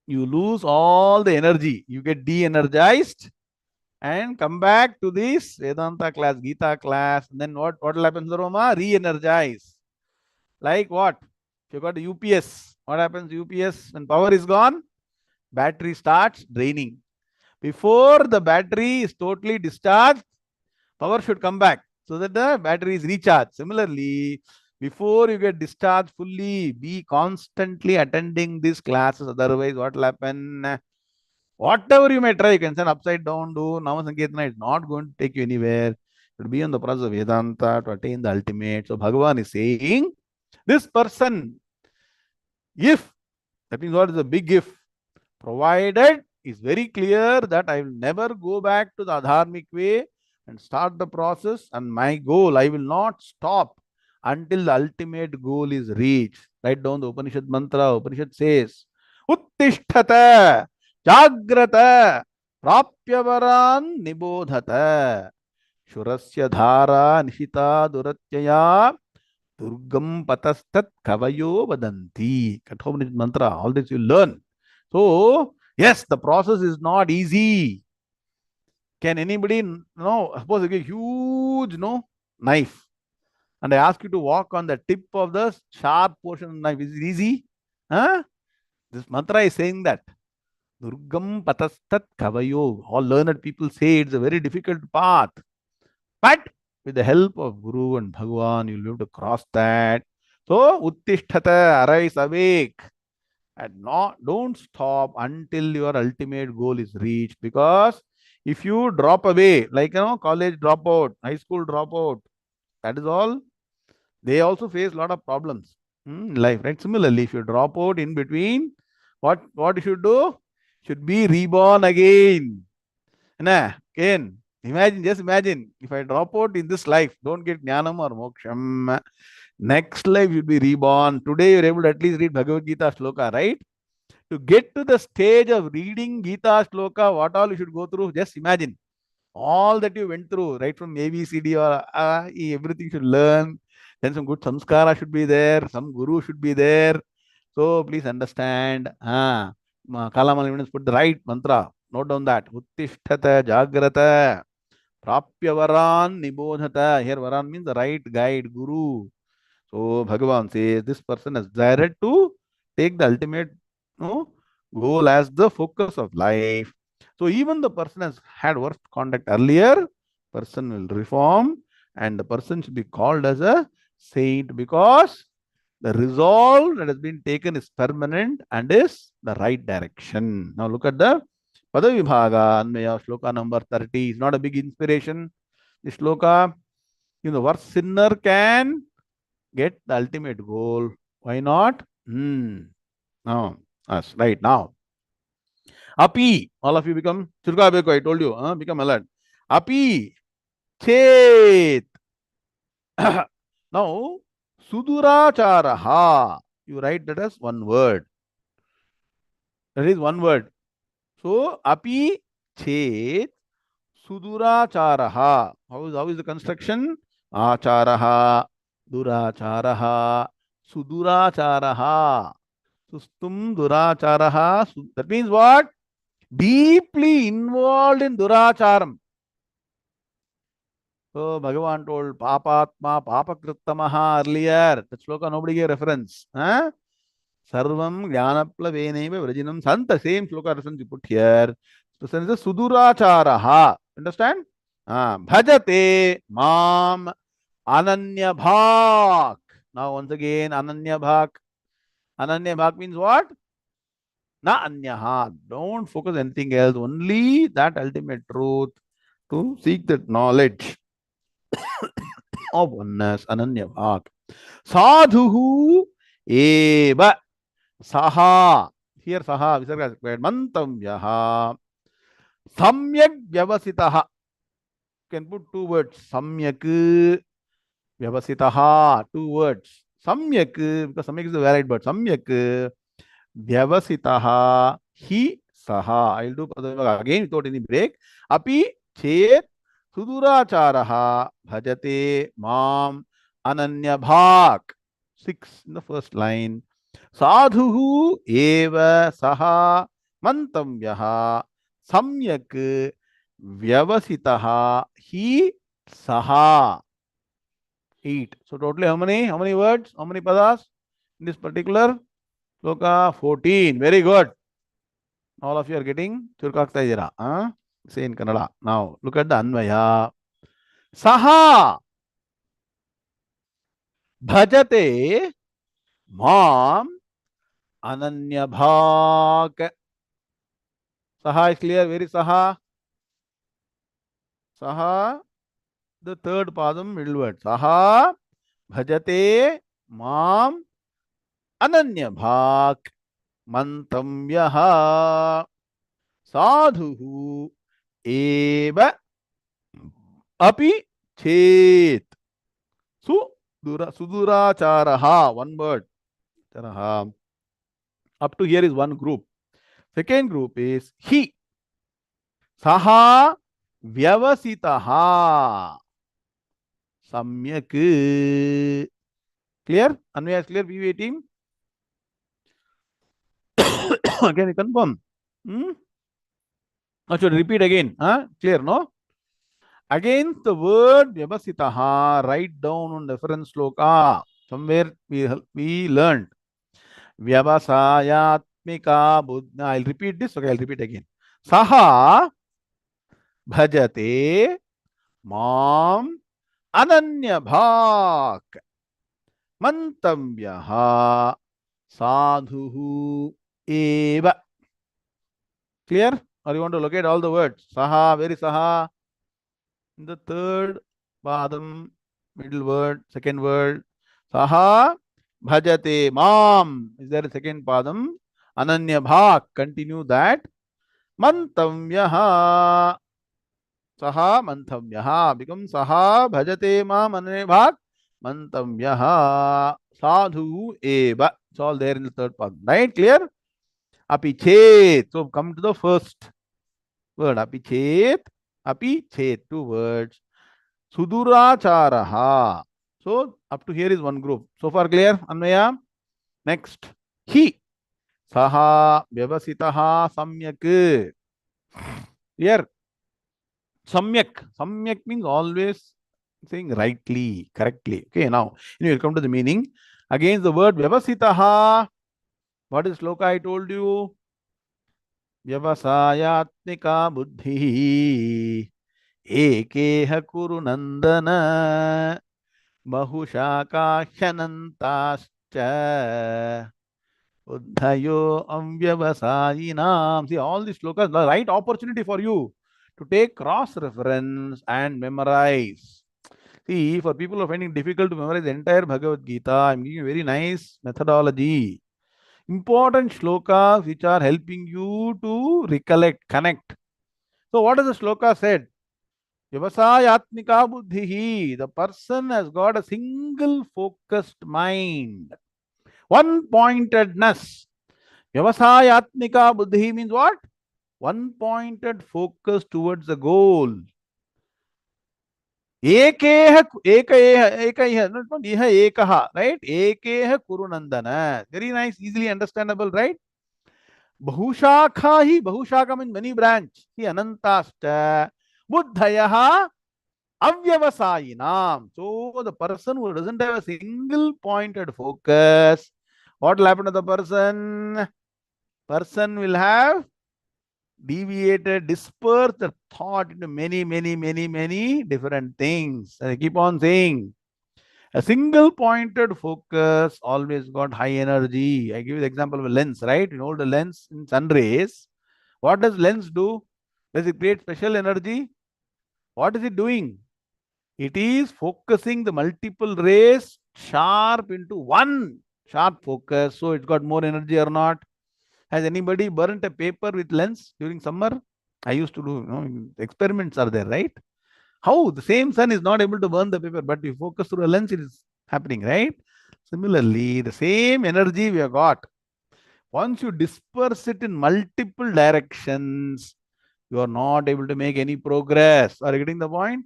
you lose all the energy, you get de-energized, and come back to this Vedanta class, Gita class. And then what will happen, Roma? Re-energize. Like what? If you got the UPS, what happens UPS when power is gone? Battery starts draining. Before the battery is totally discharged, power should come back so that the battery is recharged. Similarly, before you get discharged fully, be constantly attending these classes. Otherwise, what will happen? Whatever you may try, you can send upside down, do Nama Sankirtana, it's not going to take you anywhere. It will be on the process of Vedanta to attain the ultimate. So Bhagavan is saying, this person, if, that means what is the big if, provided is very clear that I will never go back to the adharmic way and start the process, and my goal, I will not stop until the ultimate goal is reached. Write down the Upanishad mantra. Upanishad says, Uttishtata Jagrata Prapyavaran Nibodhata Shurasya Dhara Nishita Duratyaya Durgam Patastat Kavayo Vadanti. Kathopanishad mantra, all this you learn. So, yes, the process is not easy. Can anybody know? Suppose I give huge knife, and I ask you to walk on the tip of the sharp portion of the knife. Is it easy? Huh? This mantra is saying that. Durgam patastat kavayo. All learned people say it's a very difficult path. But with the help of Guru and Bhagavan, you'll be able to cross that. So, Uttishtata, arise, awake. And don't stop until your ultimate goal is reached. Because if you drop away, like college dropout, high school dropout, that is all. They also face a lot of problems in life, right? Similarly, if you drop out in between, what you should do? Should be reborn again. Again, just imagine if I drop out in this life, don't get Gnanam or Moksham. Next life you'll be reborn. Today you're able to at least read Bhagavad Gita Shloka, right? To get to the stage of reading Gita Shloka, what all you should go through, just imagine. All that you went through, right from ABCD or everything should learn. Then some good samskara should be there, some guru should be there. So please understand. Kalamal put the right mantra. Note down that. Uttishtata Jagrata Prapyavaran Nibodhata. Here Varan means the right guide, guru. So Bhagavan says this person has decided to take the ultimate goal as the focus of life. So even the person has had worst conduct earlier, person will reform and the person should be called as a saint because the resolve that has been taken is permanent and is the right direction. Now look at the Padavibhaga Anmaya Shloka number 30. It's not a big inspiration. This shloka, the worst sinner can get the ultimate goal. Why not? Now, us right now. Api, all of you become Churka Beko, I told you, become alert. Api Chet. Now, Suduracharaha. You write that as one word. That is one word. So, Api Chet Suduracharaha. How is the construction? Acharaha, Duracharaha, Suduracharaha. Sustum Duracharaha. That means what? Deeply involved in Duracharam. So Bhagavan told Papatma Papakrittamaha earlier. That shloka nobody gave reference. Sarvam Jnanaplaveneva Vrajinam Santa. Same sloka reference you put here. So sense is Suduracharaha. Understand? Bhajate Mam Ananya Bhak. Now once again Ananya Bhak. Ananya Bhak means what? Na anyaha. Don't focus anything else. Only that ultimate truth to seek that knowledge of oneness. Ananya Bhak. Sadhuhu eva saha. Here saha visarga is required. Mantavyaha. Samyak vyavasitaha. You can put two words. Samyak vyavasitaha. Two words. Samyak, because samyak is the varied word. Samyak vyavasitaha hi saha. I'll do Padavibhaga again without any break. Api chet suduracharaha bhajate mam ananya bhak. 6 in the first line. Sadhuhu eva saha mantavyaha samyak vyavasitaha hi saha. 8. So totally how many? How many words? How many padas in this particular sloka? 14. Very good. All of you are getting churkakta idira. Say in Kannada. Now look at the Anvaya. Saha bhajate mam ananya bhak. Saha is clear. Where is Saha? Saha, the third padam, middle word. Saha bhajate mam ananya bhak mantamyaha sadhuhu eva api chet suduracharaha. One word. Charaha. Up to here is one group. Second group is he. Saha vyavasitaha samyak. Clear? Anvaya is clear? VV team? Can you confirm? I should repeat again. Clear, no? Again, the word vyavasitaha, write down on reference sloka. Somewhere we learned. Vyavasayatmika buddha. I'll repeat this. Okay, I'll repeat again. Saha bhajate mam ananya bhak mantavyaha sadhuhu eva. Clear? Or you want to locate all the words? Saha, where is Saha? In the third padam, middle word, second word. Saha bhajate mam. Is there a second padam? Ananya bhak. Continue that. Mantavyaha. Saha mantavyaha. Becomes Saha bhajate mam ananya bhak. Mantavyaha. Sadhu eva. It's all there in the third padam. Right? Clear? Api chet. So come to the first word. Api chet. Api chet. Two words. Suduracharaha. So up to here is one group. So far clear, Anvaya? Next. He. Saha vyavasitaha samyak. Here. Samyak. Samyak means always saying rightly, correctly. Okay, now we'll come to the meaning. Against the word vyavasitaha. What is sloka I told you? Vyavasayatmika buddhi ekeha kuru nandana bahushakahyanantascha uddhayo amvyavasayinam. See, all these slokas, the right opportunity for you to take cross reference and memorize. See, for people who are finding difficult to memorize the entire Bhagavad Gita, I'm giving you a very nice methodology. Important shlokas which are helping you to recollect, connect. So what does the shloka said? Vyavasayatmika buddhihi. The person has got a single focused mind. One pointedness. Vyavasayatmika buddhihi means what? One pointed focus towards the goal. Ekeha, ekaha, not iha ekaha, right? Ekeha kurunandana. Very nice, easily understandable, right? Bahushakha hi, bahushaka means many branch. Hi anantasta. Buddhayaha avyavasayinam. So the person who doesn't have a single pointed focus, what will happen to the person? Person will have deviated, dispersed the thought into many, many, many, many different things. I keep on saying, a single pointed focus always got high energy. I give you the example of a lens, right? You know the lens in sun rays. What does lens do? Does it create special energy? What is it doing? It is focusing the multiple rays sharp into one sharp focus. So it's got more energy or not? Has anybody burnt a paper with lens during summer? I used to do, experiments are there, right? How? The same sun is not able to burn the paper, but we focus through a lens, it is happening, right? Similarly, the same energy we have got. Once you disperse it in multiple directions, you are not able to make any progress. Are you getting the point?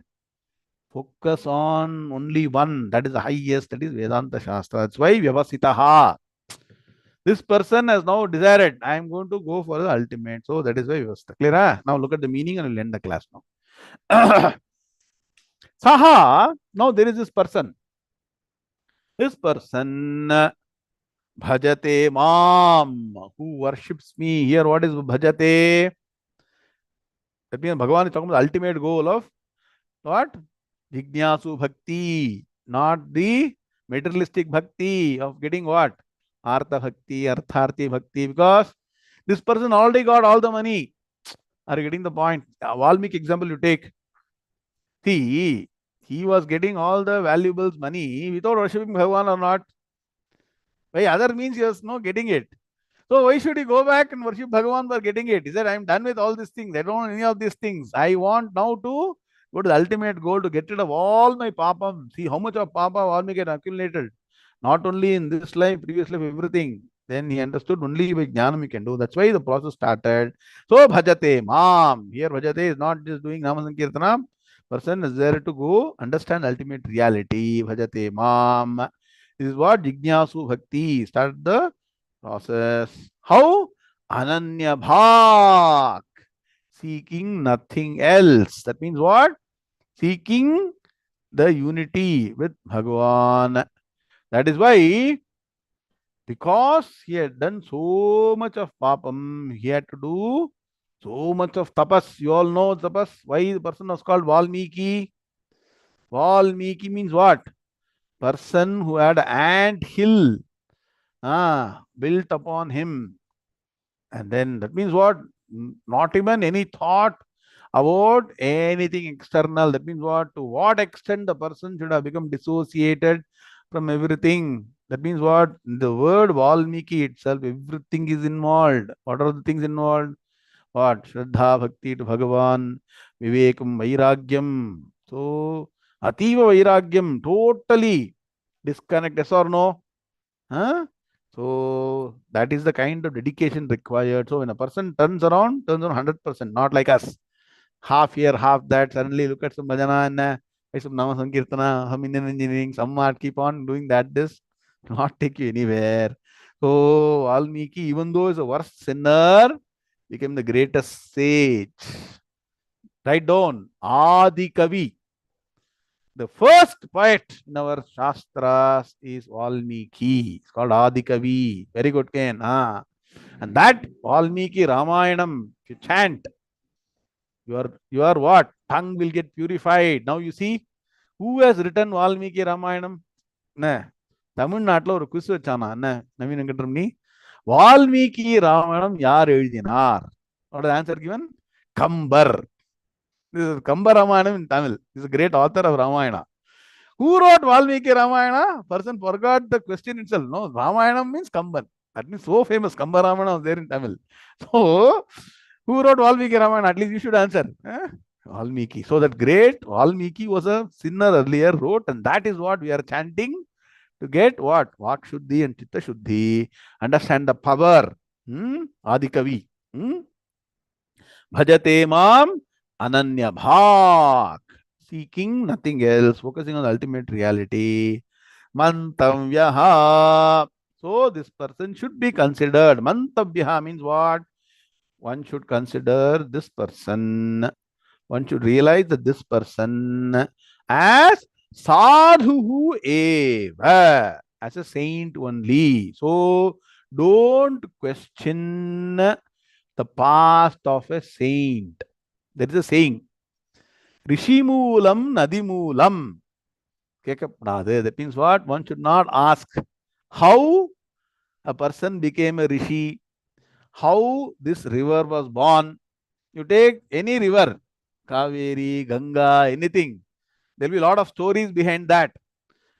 Focus on only one. That is the highest. That is Vedanta Shastra. That's why Vyavasitaha. This person has now decided, I am going to go for the ultimate. So that is why Vyavasita. Clear? Huh? Now look at the meaning and we'll end the class now. Saha. Now there is this person. This person bhajate mam, who worships me. Here, what is bhajate? That means Bhagavan is talking about the ultimate goal of what? Jignasu bhakti, not the materialistic bhakti of getting what? Artha bhakti, artharthi bhakti, because this person already got all the money. Are you getting the point? Valmiki example you take. See, he was getting all the valuables money without worshipping Bhagavan or not? By other means he was not getting it. So why should he go back and worship Bhagavan for getting it? He said, I'm done with all these things. I don't want any of these things. I want now to go to the ultimate goal to get rid of all my papam. See how much of papa Valmiki had accumulated. Not only in this life, previous life, everything. Then he understood only by Gnanam he can do. That's why the process started. So bhajate mam. Here bhajate is not just doing Nama Sankirtana. Person is there to go understand ultimate reality. Bhajate mam. This is what Jignasu Bhakti. Start the process. How? Ananya Bhak. Seeking nothing else. That means what? Seeking the unity with Bhagavan. That is why, because he had done so much of papam, he had to do so much of tapas. You all know tapas. Why the person was called Valmiki? Valmiki means what? Person who had an ant hill built upon him. And then that means what? Not even any thought about anything external. That means what? To what extent the person should have become dissociated from everything. That means what? The word Valmiki itself, everything is involved. What are the things involved? What? Shraddha, Bhakti to Bhagavan, Vivekam, Vairagyam. So, Ativa Vairagyam, totally disconnect, yes or no? Huh? So that is the kind of dedication required. So when a person turns around 100%, not like us. Half here, half that. Suddenly look at some bhajana and some Nama Sankirtana, some Indian engineering, some art, keep on doing that. This not take you anywhere. So Valmiki, even though is a worst sinner, became the greatest sage. Write down Adi Kavi. The first poet in our Shastras is Valmiki. It's called Adi Kavi. Very good, Ken. And that Valmiki Ramayanam, if you chant, your what? Tongue will get purified. Now you see, who has written Valmiki Ramayanam? தமிழ்நாட்டில் ஒரு quiz வச்சானா என்ன நவீன வெங்கட்ரமணி வால்மீகி ராமாயணம் யார் எழுதினார்? What is the answer given? Kambar. This is Kamba Ramayana in Tamil. This is a great author of Ramayana. Who wrote Valmiki Ramayana? Person forgot the question itself. No, Ramayana means Kamban. That means so famous. Kamba Ramayana was there in Tamil. So, who wrote Valmiki Ramayana? At least you should answer. Valmiki. So that great Valmiki was a sinner earlier, wrote, and that is what we are chanting to get what? Vak Shuddhi and Chitta Shuddhi. Understand the power. Adi Kavi. Bhajate Mam Ananya Bhak. Seeking nothing else, focusing on the ultimate reality. Mantavyaha. So this person should be considered. Mantavyaha means what? One should consider this person. One should realize that this person as sadhuhu eva. as a saint only. So don't question the past of a saint. There is a saying, Rishimulam Nadimulam. That means what? One should not ask how a person became a rishi, how this river was born. You take any river, Kaveri, Ganga, anything. There will be a lot of stories behind that.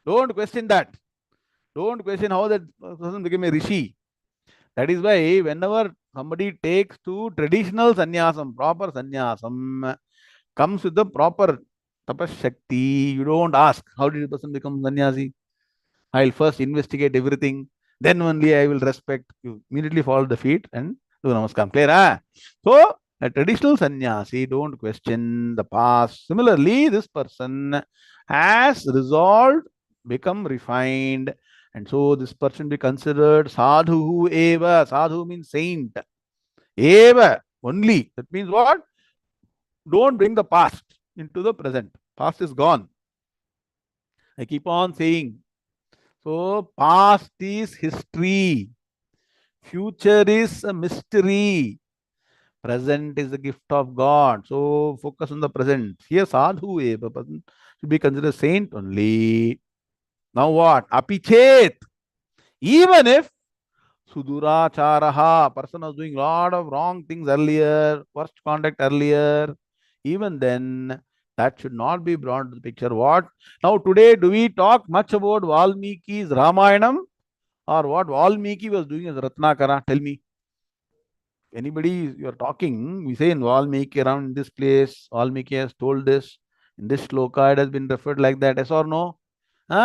Don't question that. Don't question how that person became a rishi. That is why whenever somebody takes to traditional sannyasam, proper sannyasam, comes with the proper tapas shakti, you don't ask how did a person become sannyasi. I'll first investigate everything. Then only I will respect. You immediately fall the feet and do namaskar. Clear? Ah? So, a traditional sannyasi don't question the past. Similarly, this person has resolved, become refined, and so this person be considered sadhu eva. Sadhu means saint. Eva only. That means what? Don't bring the past into the present. Past is gone. I keep on saying. So, past is history, future is a mystery, present is a gift of God. So, focus on the present. Here, sadhu, a person should be considered saint only. Now, what? Apichet. Even if Suduracharaha, person was doing a lot of wrong things earlier, worst conduct earlier, even then, that should not be brought to the picture. What? Now, today, do we talk much about Valmiki's Ramayanam? Or what Valmiki was doing as Ratnakara? Tell me. Anybody you are talking, we say in Valmiki around this place, Valmiki has told this. In this shloka, it has been referred like that. Yes or no?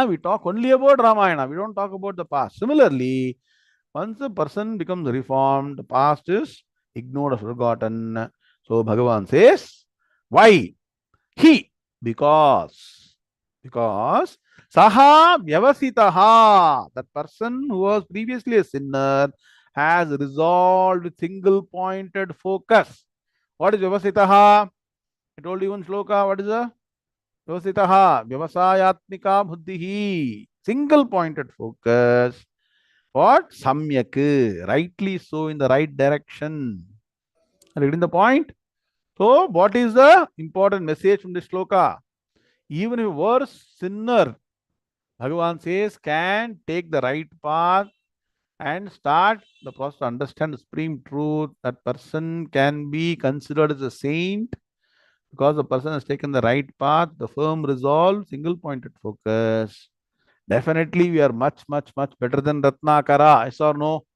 We talk only about Ramayana. We don't talk about the past. Similarly, once a person becomes reformed, the past is ignored or forgotten. So Bhagavan says, why? He, because saha vyavasitaha, that person who was previously a sinner has resolved with single pointed focus. What is vyavasitaha? I told you one shloka. What is the vyavasitaha? Vyavasayatmika buddhihi. Single pointed focus. What? Samyak. Rightly so, in the right direction. Are you getting the point? So, what is the important message from this shloka? Even if a worse sinner, Bhagavan says, can take the right path and start the process to understand the supreme truth, that person can be considered as a saint because the person has taken the right path, the firm resolve, single pointed focus. Definitely, we are much, much, much better than Ratnakara. Yes or no?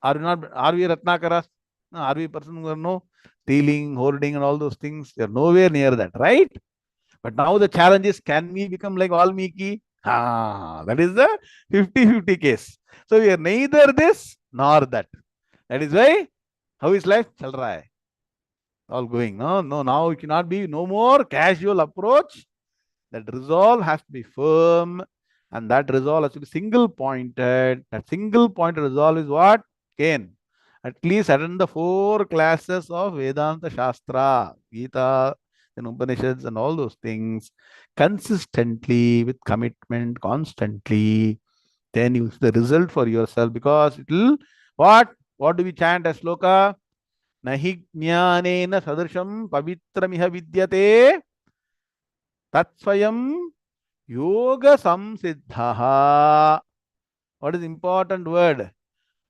Are we not? Are we Ratnakaras? No, are we a person who are no stealing, hoarding, and all those things? We are nowhere near that, right? But now the challenge is, can we become like Valmiki? That is the 50-50 case. So we are neither this nor that. That is why, how is life? Chal raha hai. All going. No, no, now it cannot be no more casual approach. That resolve has to be firm, and that resolve has to be single pointed. That single pointed resolve is what? Can at least attend the 4 classes of Vedanta Shastra, Gita, and Upanishads, and all those things consistently with commitment, constantly. Then you see the result for yourself, because it will what? What do we chant as sloka? Nahi jnanena sadrisham pavitram vidyate tatsvayam yoga samsiddhaha. What is important word?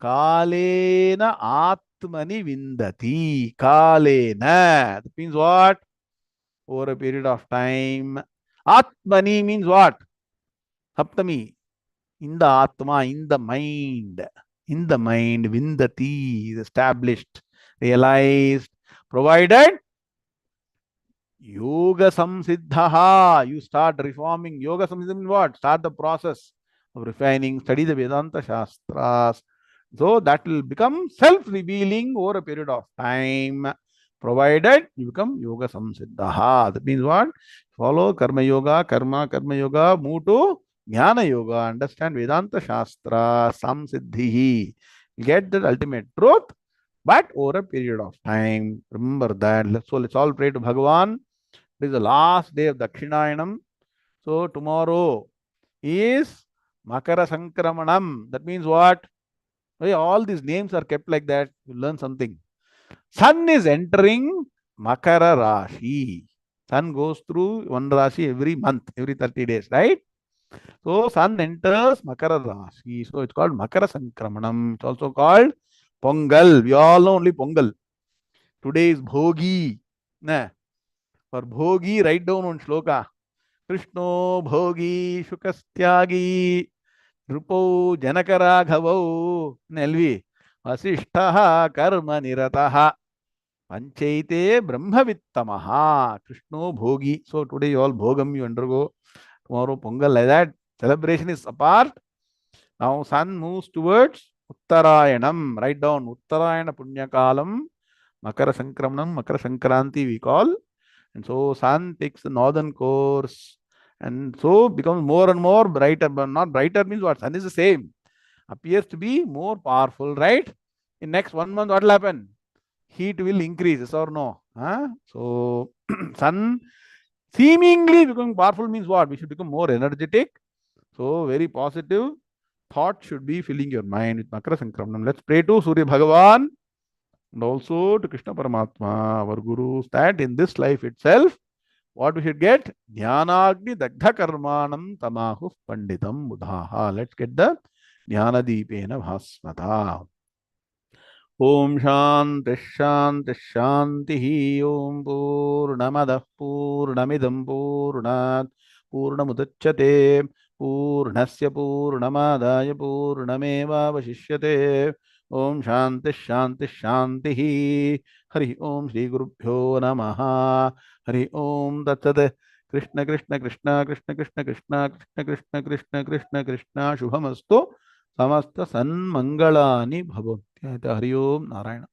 Kalena atmani vindati. Kalena. That means what? Over a period of time. Atmani means what? Saptami. In the atma, in the mind. In the mind, vindati is established, realized, provided yoga samsiddhaha. You start reforming. Yoga samsiddha means what? Start the process of refining, study the Vedanta Shastras. So that will become self-revealing over a period of time, provided you become yoga samsiddhaha. That means what? Follow karma yoga, karma yoga, move to jnana yoga, understand Vedanta Shastra, samsiddhi. You get the ultimate truth, but over a period of time. Remember that. So let's all pray to Bhagavan. It is the last day of Dakshinayanam. So tomorrow is Makara Sankramanam. That means what? Why all these names are kept like that? You learn something. Sun is entering Makara Rashi. Sun goes through one Rashi every month, every 30 days, right? So Sun enters Makara Rashi. So it's called Makara Sankramanam. It's also called Pongal. We all know only Pongal. Today is Bhogi. Nah. For Bhogi, write down one shloka. Krishno Bhogi Shukastyagi Rupo Janakaraghavau Nelvi Vasishtaha Karma Nirataha Panchaite Brahmavittamaha Krishno Bhogi. So today you all Bhogam you undergo. Tomorrow Pongal like that. Celebration is apart. Now sun moves towards Uttarayanam. Write down Uttarayana Punyakalam. Makara Sankramanam, Makara Sankranti we call. And so sun takes the northern course and so becomes more and more brighter. But not brighter means what? Sun is the same. Appears to be more powerful, right? In next 1 month, what will happen? Heat will increase, yes or no? Huh? So sun seemingly becoming powerful means what? We should become more energetic. So very positive thought should be filling your mind with Makara Sankramanam. Let's pray to Surya Bhagavan and also to Krishna Paramatma, our gurus, that in this life itself, what we should get? Jnanagni Dagdha Karmanam Tamahu Panditam Buddhaha. Let's get the Jnana Deepena Bhasmata. Om Shanti Shanti Shanti Om Purnamada Purnamidam Purnat Purnamudachyate Purnasya Purnamadaya Purnameva Vashishyate Om Shanti Shanti Shanti Hari Om Shri Gurubhyo Namaha Hari Om Tatsat Krishna Krishna Krishna Krishna Krishna Krishna Krishna Krishna Krishna Krishna Krishna Shubhamastu समस्त सन्मंगलानि भवन्ति हरि ओम नारायण।